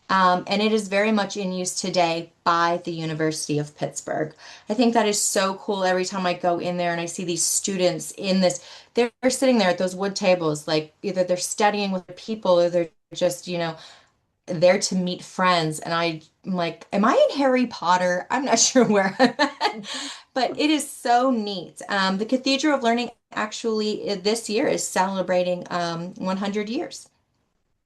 And it is very much in use today by the University of Pittsburgh. I think that is so cool every time I go in there and I see these students in this, they're sitting there at those wood tables, like either they're studying with people or they're just, there to meet friends. And I'm like, am I in Harry Potter? I'm not sure where I'm at, but it is so neat. The Cathedral of Learning actually this year is celebrating 100 years.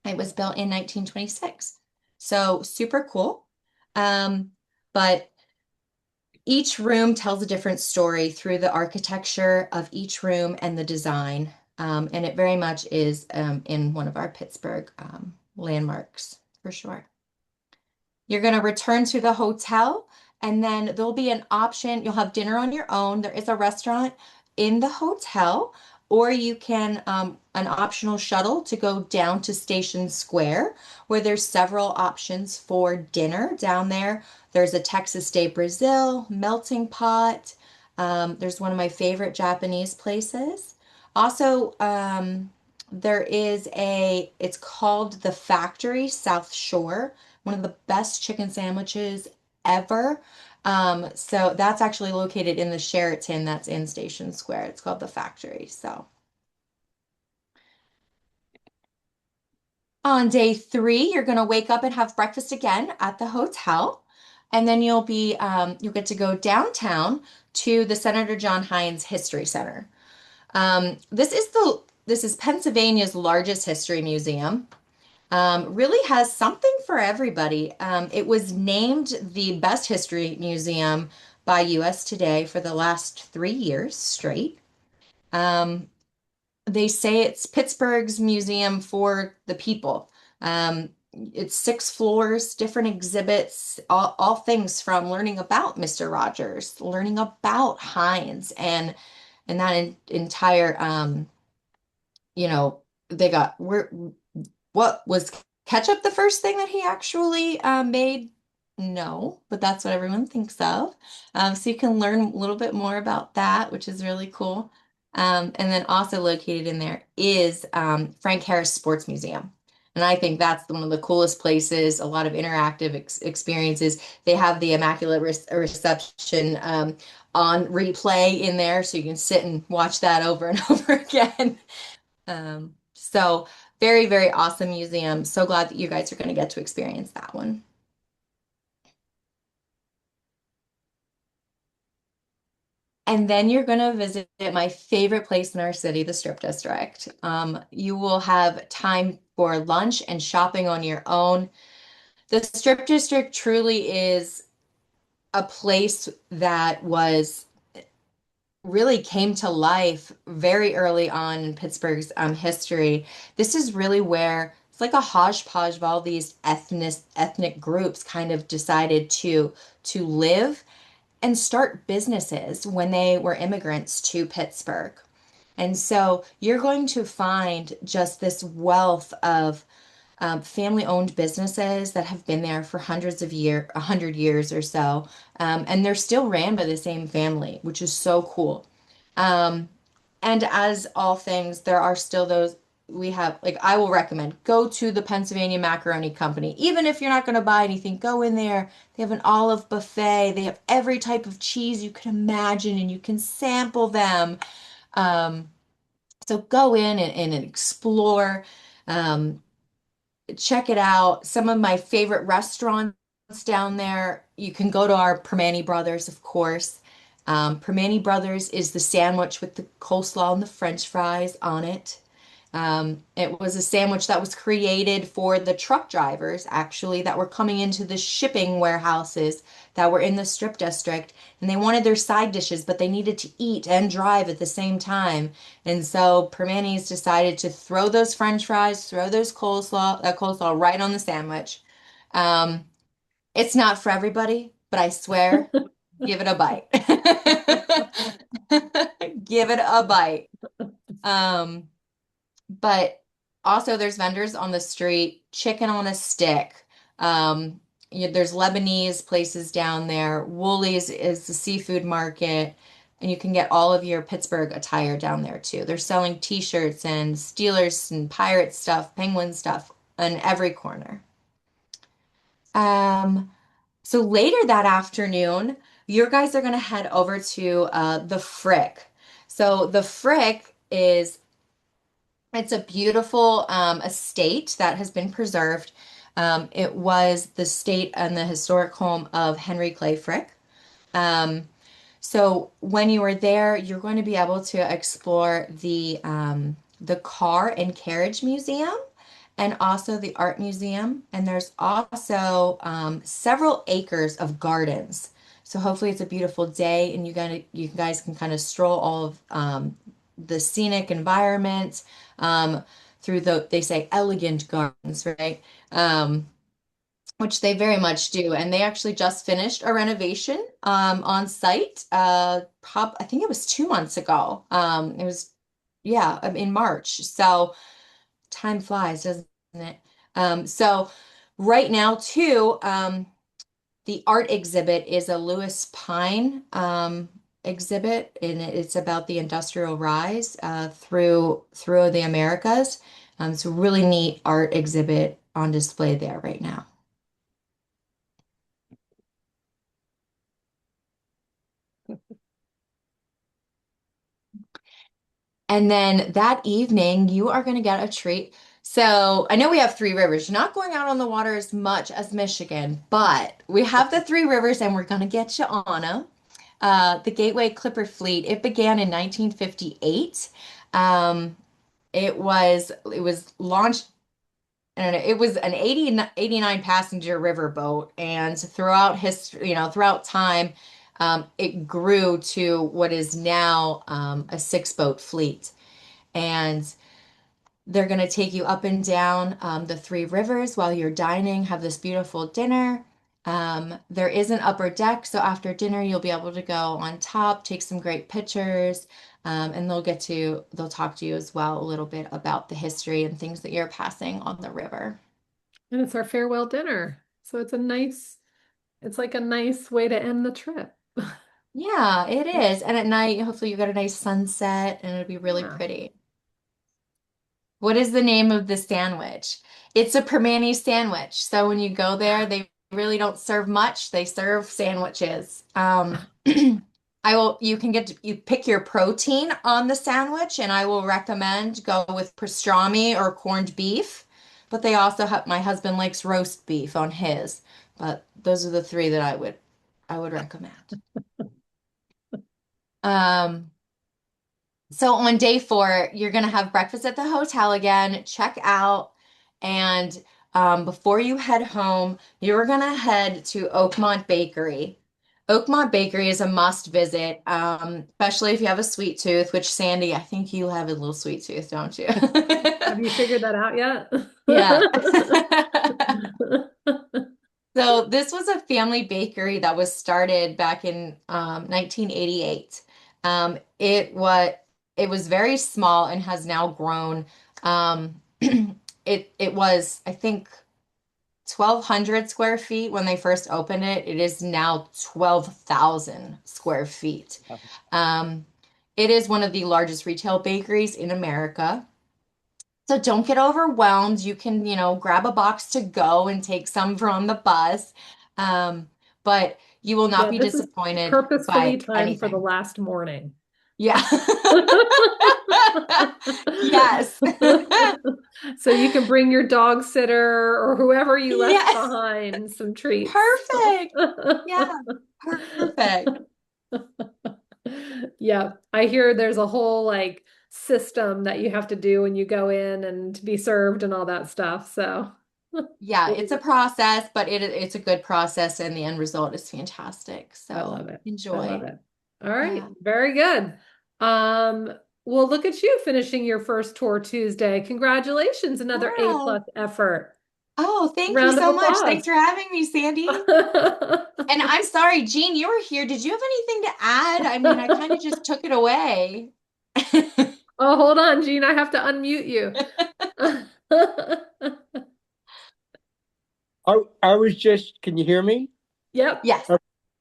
It was built in 1926. So super cool. Um, but each room tells a different story through the architecture of each room and the design. And it very much is in one of our Pittsburgh landmarks for sure. You're going to return to the hotel, and then there'll be an option. You'll have dinner on your own. There is a restaurant in the hotel, or you can an optional shuttle to go down to Station Square, where there's several options for dinner down there. There's a Texas de Brazil, melting pot. There's one of my favorite Japanese places. Also, it's called the Factory South Shore, one of the best chicken sandwiches ever. So that's actually located in the Sheraton that's in Station Square. It's called the Factory. So on day 3, you're going to wake up and have breakfast again at the hotel. And then you'll get to go downtown to the Senator John Heinz History Center. This is Pennsylvania's largest history museum. Really has something for everybody. It was named the best history museum by US Today for the last 3 years straight. They say it's Pittsburgh's museum for the people. It's 6 floors, different exhibits, all things from learning about Mr. Rogers, learning about Heinz, and that entire they got what was ketchup the first thing that he actually made? No, but that's what everyone thinks of. So you can learn a little bit more about that, which is really cool. And then also located in there is Frank Harris Sports Museum. And I think that's one of the coolest places, a lot of interactive experiences. They have the Immaculate Reception on replay in there, so you can sit and watch that over and over again. So very, very awesome museum. So glad that you guys are going to get to experience that one. And then you're going to visit my favorite place in our city, the Strip District. You will have time for lunch and shopping on your own. The Strip District truly is a place that really came to life very early on in Pittsburgh's history. This is really where it's like a hodgepodge of all these ethnic groups kind of decided to live and start businesses when they were immigrants to Pittsburgh. And so you're going to find just this wealth of family-owned businesses that have been there for hundreds of 100 years or so, and they're still ran by the same family, which is so cool. Um, and as all things, there are still those we have, like, I will recommend go to the Pennsylvania Macaroni Company. Even if you're not going to buy anything, go in there. They have an olive buffet. They have every type of cheese you can imagine, and you can sample them. Um, so go in and explore. Um, Check it out. Some of my favorite restaurants down there. You can go to our Permane Brothers, of course. Permane Brothers is the sandwich with the coleslaw and the French fries on it. It was a sandwich that was created for the truck drivers, actually, that were coming into the shipping warehouses that were in the Strip District, and they wanted their side dishes, but they needed to eat and drive at the same time. And so Permane's decided to throw those French fries, throw those coleslaw right on the sandwich. Um, it's not for everybody, but I swear, give it a bite. Give it a bite. Um, but also there's vendors on the street, chicken on a stick, um, There's Lebanese places down there. Woolies is the seafood market. And you can get all of your Pittsburgh attire down there too. They're selling t-shirts and Steelers and Pirate stuff, Penguin stuff on every corner. Um, so later that afternoon, you guys are going to head over to the Frick. So the Frick is it's a beautiful estate that has been preserved. It was the state and the historic home of Henry Clay Frick. Um, so when you are there, you're going to be able to explore the car and carriage museum and also the art museum. And there's also several acres of gardens. So hopefully it's a beautiful day and you guys can kind of stroll all of the scenic environment through they say elegant gardens, right? Which they very much do. And they actually just finished a renovation on site. I think it was 2 months ago. It was, yeah, in March. So time flies, doesn't it? So right now, too, the art exhibit is a Lewis Pine exhibit, and it's about the industrial rise through the Americas. It's a really neat art exhibit on display there right now. And then that evening, you are going to get a treat. So I know we have three rivers. You're not going out on the water as much as Michigan, but we have the three rivers and we're going to get you on them. The Gateway Clipper Fleet, it began in 1958. Um, it was launched, I don't know, it was an 89 passenger riverboat, and throughout history, throughout time, it grew to what is now a six-boat fleet. And they're going to take you up and down the three rivers while you're dining, have this beautiful dinner. There is an upper deck, so after dinner, you'll be able to go on top, take some great pictures, and they'll talk to you as well a little bit about the history and things that you're passing on the river.
And it's our farewell dinner. So it's like a nice way to end the trip.
Yeah, it is. And at night, hopefully you got a nice sunset and it'll be really
Yeah.
pretty. What is the name of the sandwich? It's a Permane sandwich. So when you go there, they really don't serve much. They serve sandwiches. You pick your protein on the sandwich, and I will recommend go with pastrami or corned beef. But they also have, my husband likes roast beef on his. But those are the three that I would recommend. Um, So on day 4, you're going to have breakfast at the hotel again, check out, and before you head home, you're going to head to Oakmont Bakery. Oakmont Bakery is a must visit, especially if you have a sweet tooth, which Sandy, I think you have a little sweet tooth, don't you?
Have you figured that out yet?
Yeah. So this was a family bakery that was started back in 1988. It was very small and has now grown. It was, I think, 1,200 square feet when they first opened it. It is now 12,000 square feet. Um, it is one of the largest retail bakeries in America. So don't get overwhelmed. You can, grab a box to go and take some from the bus. Um, but you will not
Yeah,
be
this is
disappointed
purposefully
by
timed for the
anything.
last morning.
Yeah. Yes.
So you can bring your dog sitter or whoever you left
Yes.
behind some treats.
Perfect. Yeah. Perfect.
Yeah, I hear there's a whole like system that you have to do when you go in and to be served and all that stuff. So
Yeah, it's a process, but it's a good process and the end result is fantastic.
I
So
love it. I love
enjoy.
it. All right,
Yeah.
very good. Um, well, look at you finishing your first tour Tuesday. Congratulations, another A
Yeah.
plus effort.
Oh, thank you
Round of
so much.
applause.
Thanks for having me, Sandy. And I'm sorry, Jean, you were here. Did you have anything to add? I mean, I kind of just took it away.
Oh, hold on, Jean. I have to unmute you.
I was just, can you hear me?
Yep.
Yes.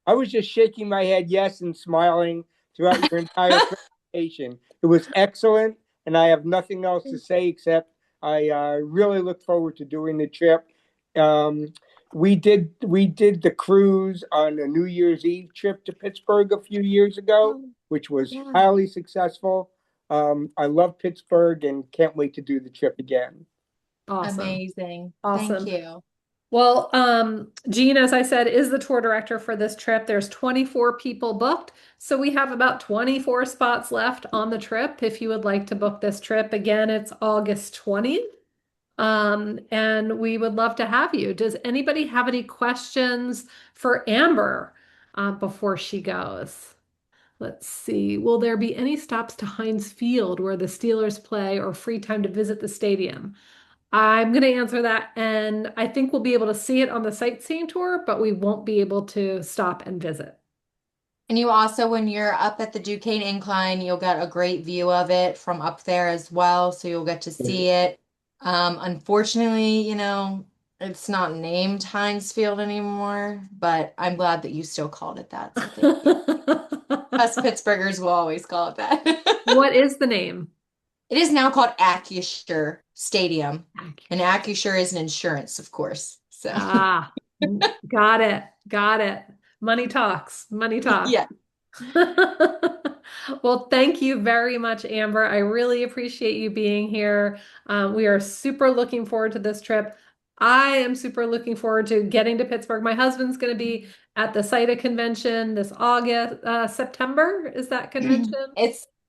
I was just shaking my head yes and smiling throughout your entire presentation. It was excellent, and I have nothing else to say except I really look forward to doing the trip. Um, we did the cruise on a New Year's Eve trip to Pittsburgh a few years ago, which was
Yeah.
highly successful. I love Pittsburgh and can't wait to do the trip again.
Awesome.
Amazing. Thank
Awesome.
you.
Well, Jean, as I said, is the tour director for this trip. There's 24 people booked, so we have about 24 spots left on the trip. If you would like to book this trip, again, it's August 20th. And we would love to have you. Does anybody have any questions for Amber before she goes? Let's see. Will there be any stops to Heinz Field where the Steelers play or free time to visit the stadium? I'm going to answer that, and I think we'll be able to see it on the sightseeing tour, but we won't be able to stop and visit.
And you also, when you're up at the Duquesne Incline, you'll get a great view of it from up there as well. So you'll get to see it. Unfortunately, it's not named Heinz Field anymore, but I'm glad that you still called it that. So thank you. Us Pittsburghers will always call it that.
What is the name?
It is now called Acusure Stadium, and Acusure is an insurance, of course. So
Got it. Got it. Money talks. Money talks.
yeah.
Well, thank you very much, Amber. I really appreciate you being here. We are super looking forward to this trip. I am super looking forward to getting to Pittsburgh. My husband's going to be at the CITA convention this August, September. Is that convention?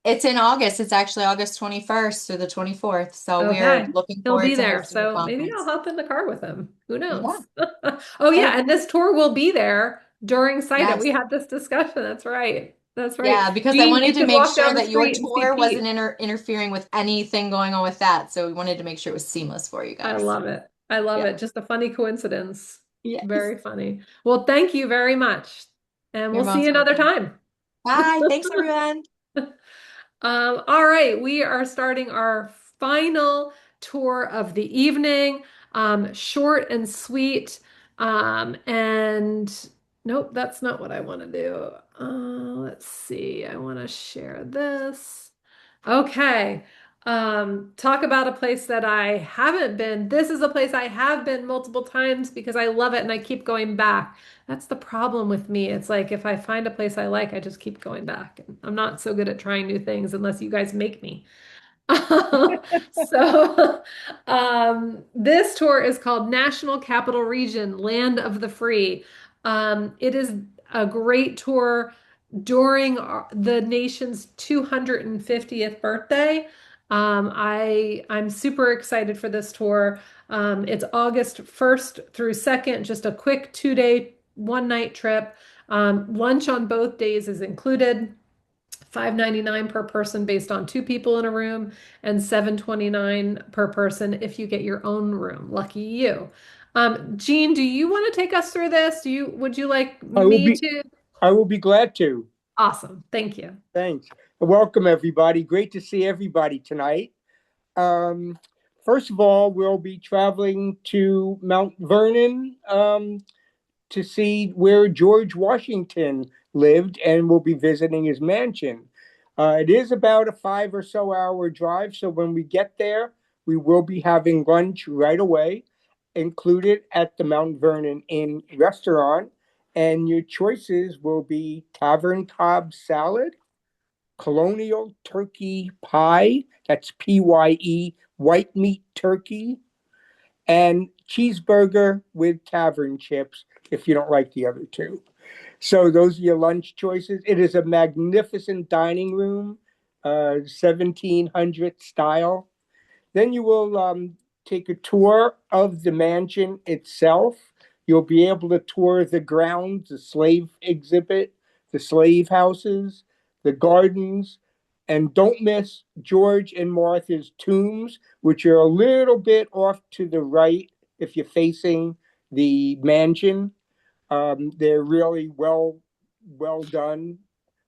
It's in August. It's actually August 21st through the 24th. So
Okay.
we're looking
He'll
forward
be
to
there.
hosting the
So maybe I'll
conference.
hop in the car with him. Who knows?
Yeah.
Oh, yeah. And this tour will be there during CITA.
Yes.
We had this discussion. That's right. That's right.
Yeah, because I
Jean,
wanted
you
to
could
make
walk
sure
down the
that your
street and see
tour
Pete.
wasn't interfering with anything going on with that. So we wanted to make sure it was seamless for you
I
guys.
love it. I love
Yeah.
it. Just a funny coincidence.
Yes.
Very funny. Well, thank you very much. And
You're
we'll see you
most
another
welcome.
time.
Bye. Thanks, everyone.
All right, we are starting our final tour of the evening. Short and sweet. And nope, that's not what I want to do. Let's see. I want to share this. Okay. Talk about a place that I haven't been. This is a place I have been multiple times because I love it and I keep going back. That's the problem with me. It's like if I find a place I like, I just keep going back. And I'm not so good at trying new things unless you guys make me. So, this tour is called National Capital Region, Land of the Free. It is a great tour during the nation's 250th birthday. I'm super excited for this tour. It's August 1st through 2nd, just a quick 2-day, 1-night trip. Lunch on both days is included. $5.99 per person based on 2 people in a room, and $7.29 per person if you get your own room. Lucky you. Jean, do you want to take us through this? Would you like me to?
I will be glad to.
Awesome. Thank you.
Thanks. Welcome, everybody. Great to see everybody tonight. First of all, we'll be traveling to Mount Vernon to see where George Washington lived, and we'll be visiting his mansion. It is about a 5 or so hour drive, so when we get there, we will be having lunch right away, included at the Mount Vernon Inn restaurant. And your choices will be Tavern Cobb salad, colonial turkey pie, that's PYE, white meat turkey, and cheeseburger with tavern chips if you don't like the other two. So those are your lunch choices. It is a magnificent dining room, 1700 style. Then you will take a tour of the mansion itself. You'll be able to tour the grounds, the slave exhibit, the slave houses, the gardens, and don't miss George and Martha's tombs, which are a little bit off to the right if you're facing the mansion. They're really well done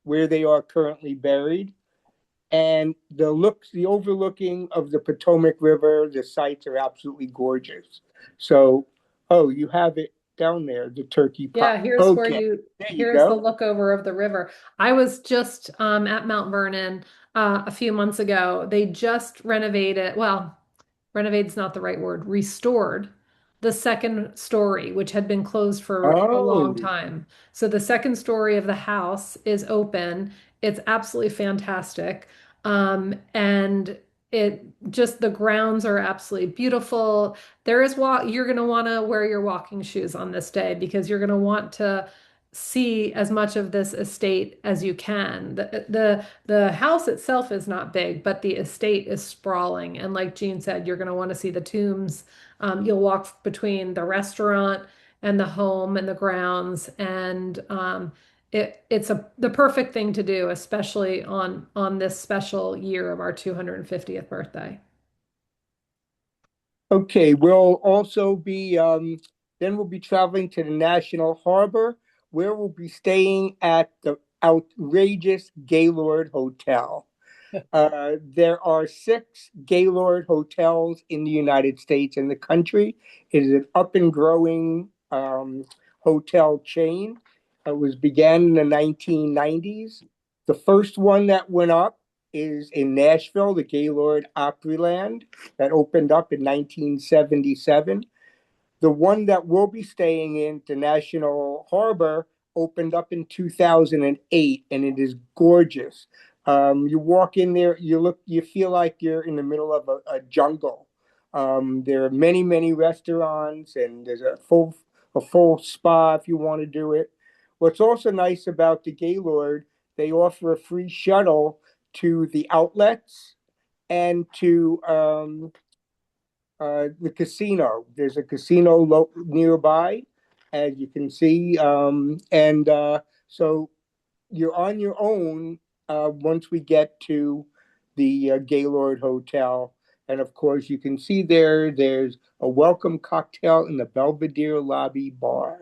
where they are currently buried. And the overlooking of the Potomac River, the sights are absolutely gorgeous. So Oh, you have it down there, the turkey
Yeah,
pot.
here's where
Okay, there you
here's the
go.
look over of the river. I was just at Mount Vernon a few months ago. They just renovated, well, renovated's not the right word, restored the second story, which had been closed for a long
Oh,
time. So the second story of the house is open. It's absolutely fantastic. And it just the grounds are absolutely beautiful. There is walk you're going to want to wear your walking shoes on this day because you're going to want to see as much of this estate as you can. The house itself is not big, but the estate is sprawling. And like Jean said, you're going to want to see the tombs. You'll walk between the restaurant and the home and the grounds, and it's the perfect thing to do, especially on this special year of our 250th birthday.
okay. We'll also be then we'll be traveling to the National Harbor, where we'll be staying at the outrageous Gaylord Hotel. There are 6 Gaylord hotels in the United States and the country. It is an up and growing hotel chain. It was began in the 1990s. The first one that went up is in Nashville, the Gaylord Opryland, that opened up in 1977. The one that we'll be staying in, the National Harbor, opened up in 2008, and it is gorgeous. You walk in there, you feel like you're in the middle of a jungle. There are many, many restaurants, and there's a full spa if you want to do it. What's also nice about the Gaylord, they offer a free shuttle to the outlets and to the casino. There's a casino nearby, as you can see, and so you're on your own once we get to the Gaylord Hotel. And of course, you can see there's a welcome cocktail in the Belvedere lobby bar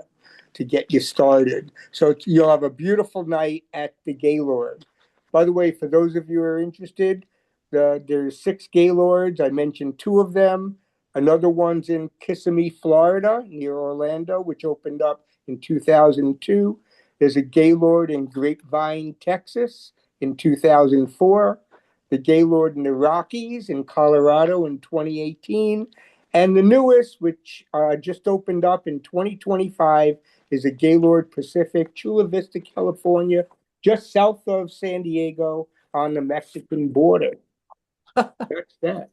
to get you started. So you'll have a beautiful night at the Gaylord. By the way, for those of you who are interested, there's 6 Gaylords. I mentioned 2 of them. Another one's in Kissimmee, Florida, near Orlando, which opened up in 2002. There's a Gaylord in Grapevine, Texas in 2004. The Gaylord in the Rockies in Colorado in 2018. And the newest, which just opened up in 2025, is a Gaylord Pacific, Chula Vista, California, just south of San Diego on the Mexican border. That's that.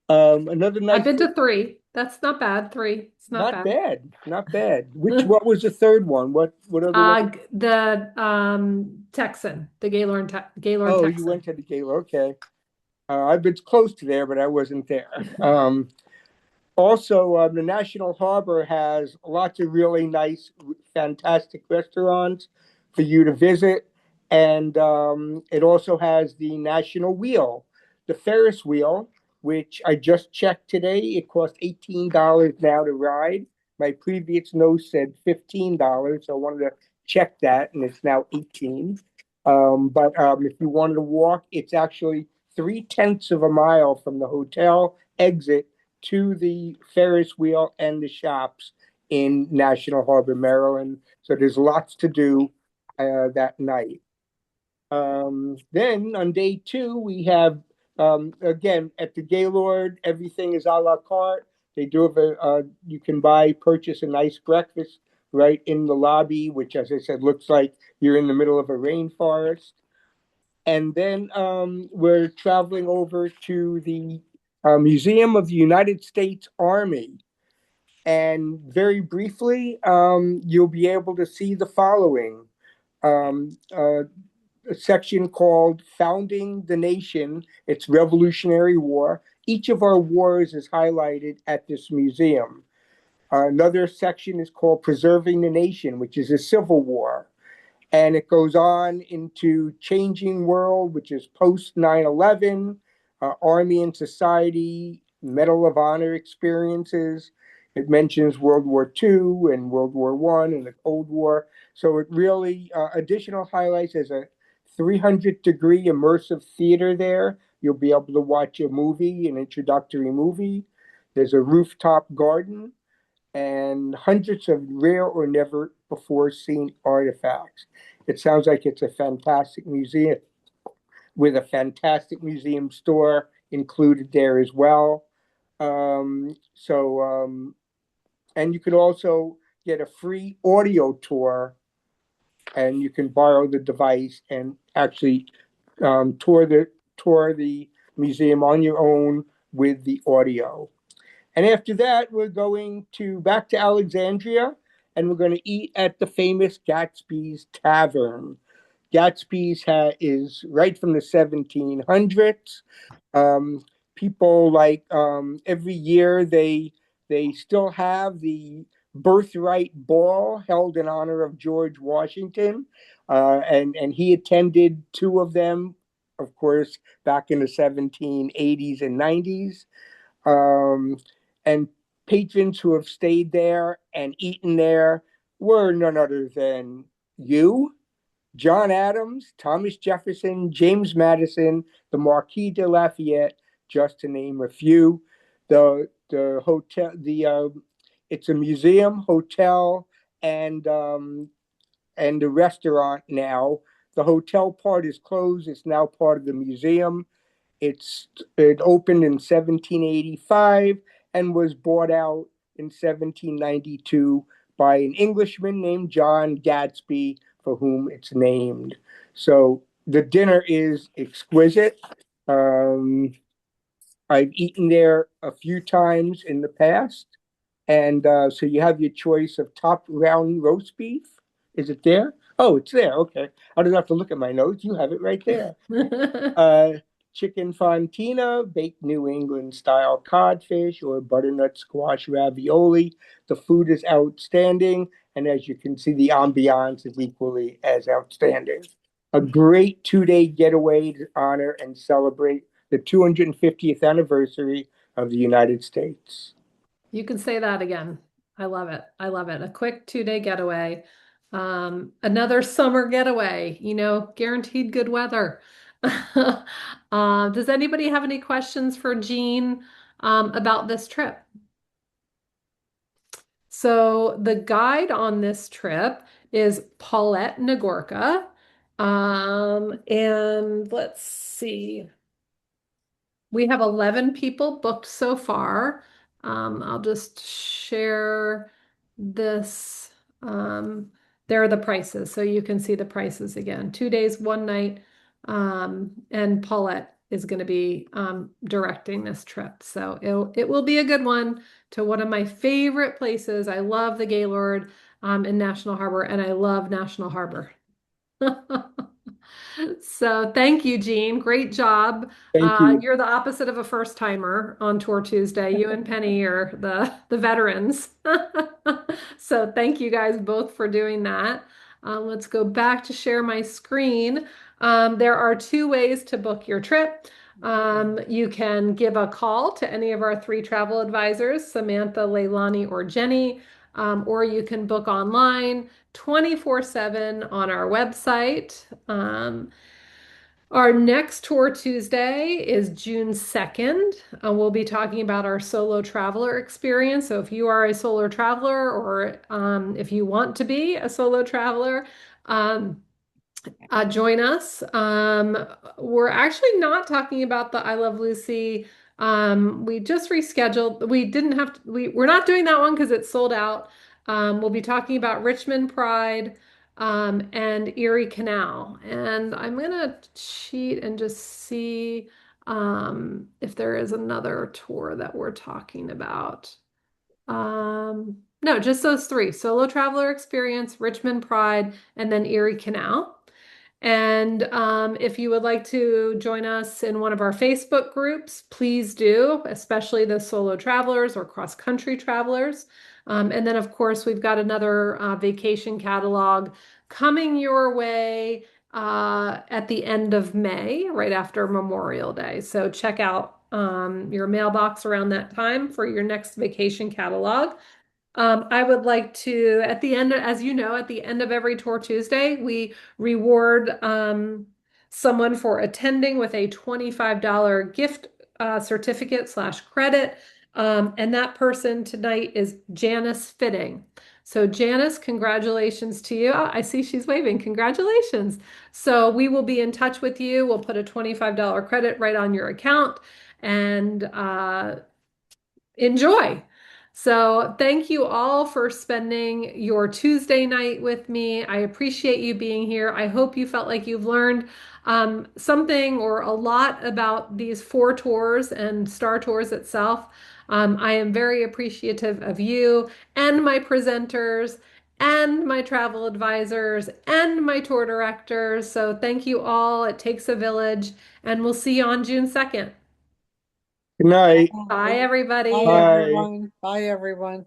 Another
I've
nice
been to 3. That's not bad. 3. It's not
Not
bad.
bad, not bad. What was the third one? What other one?
The Texan, the Gaylord
Oh, you
Texan.
went to the gala. Okay. I've been close to there, but I wasn't there. Also, the National Harbor has lots of really nice, fantastic restaurants for you to visit. And it also has the National Wheel, the Ferris wheel, which I just checked today. It costs $18 now to ride. My previous note said $15, so I wanted to check that, and it's now 18. But if you wanted to walk, it's actually 3/10 of a mile from the hotel exit to the Ferris wheel and the shops in National Harbor, Maryland. So there's lots to do that night. Then on day 2, we have, again, at the Gaylord, everything is a la carte. They do have you can purchase a nice breakfast right in the lobby, which, as I said, looks like you're in the middle of a rainforest. And then we're traveling over to the Museum of the United States Army. And very briefly, you'll be able to see the following. A section called Founding the Nation, Its Revolutionary War. Each of our wars is highlighted at this museum. Another section is called Preserving the Nation, which is a civil war. And it goes on into Changing World, which is post 9/11, Army and Society, Medal of Honor experiences. It mentions World War II and World War I and the Cold War. So it really, additional highlights as a 300-degree immersive theater there. You'll be able to watch a movie, an introductory movie. There's a rooftop garden. and hundreds of rare or never before seen artifacts. It sounds like it's a fantastic museum with a fantastic museum store included there as well. And you could also get a free audio tour, and you can borrow the device and actually tour the museum on your own with the audio. And after that, we're going to back to Alexandria, and we're going to eat at the famous Gatsby's Tavern. Is right from the 1700s. Um, People like every year they still have the birthright ball held in honor of George Washington, and he attended two of them, of course, back in the 1780s and 90s. Um, and patrons who have stayed there and eaten there were none other than you, John Adams, Thomas Jefferson, James Madison, the Marquis de Lafayette, just to name a few. The hotel, it's a museum, hotel, and a restaurant now. The hotel part is closed. It's now part of the museum. It opened in 1785 and was bought out in 1792 by an Englishman named John Gadsby, for whom it's named. So the dinner is exquisite. Um, I've eaten there a few times in the past. And so you have your choice of top round roast beef. Is it there? Oh, it's there. Okay. I don't have to look at my notes. You have it right there. Chicken fontina, baked New England style codfish, or butternut squash ravioli. The food is outstanding. And as you can see, the ambiance is equally as outstanding. A great 2 day getaway to honor and celebrate the 250th anniversary of the United States.
You can say that again. I love it. I love it. A quick 2 day getaway. Another summer getaway, guaranteed good weather. Does anybody have any questions for Jean about this trip? So the guide on this trip is Paulette Nagorka. And let's see. We have 11 people booked so far. I'll just share this. There are the prices, so you can see the prices again. 2 days, 1 night, and Paulette is going to be directing this trip. So it will be a good one to one of my favorite places. I love the Gaylord in National Harbor, and I love National Harbor. So thank you, Jean. Great job.
Thank you.
You're the opposite of a first timer on Tour Tuesday. You and Penny are the veterans. So thank you guys both for doing that. Let's go back to share my screen. There are 2 ways to book your trip. You can give a call to any of our 3 travel advisors, Samantha, Leilani, or Jenny, or you can book online 24/7 on our website. Our next Tour Tuesday is June 2nd. We'll be talking about our solo traveler experience. So if you are a solo traveler, or if you want to be a solo traveler, join us. We're actually not talking about the I Love Lucy. We just rescheduled. We didn't have to, we're not doing that one because it's sold out. We'll be talking about Richmond Pride and Erie Canal. And I'm gonna cheat and just see if there is another tour that we're talking about. No, just those 3. Solo Traveler Experience, Richmond Pride, and then Erie Canal. And if you would like to join us in one of our Facebook groups, please do, especially the solo travelers or cross-country travelers. And then, of course, we've got another vacation catalog coming your way at the end of May, right after Memorial Day. So check out your mailbox around that time for your next vacation catalog. I would like to, at the end, as you know, at the end of every Tour Tuesday, we reward someone for attending with a $25 gift certificate / credit. And that person tonight is Janice Fitting. So Janice, congratulations to you. Oh, I see she's waving. Congratulations. So we will be in touch with you. We'll put a $25 credit right on your account and enjoy. So thank you all for spending your Tuesday night with me. I appreciate you being here. I hope you felt like you've learned something or a lot about these four tours and Star Tours itself. I am very appreciative of you and my presenters and my travel advisors and my tour directors. So thank you all. It takes a village, and we'll see you on June 2nd.
Good night.
Bye,
Bye,
everybody.
Bye.
everyone. Bye, everyone.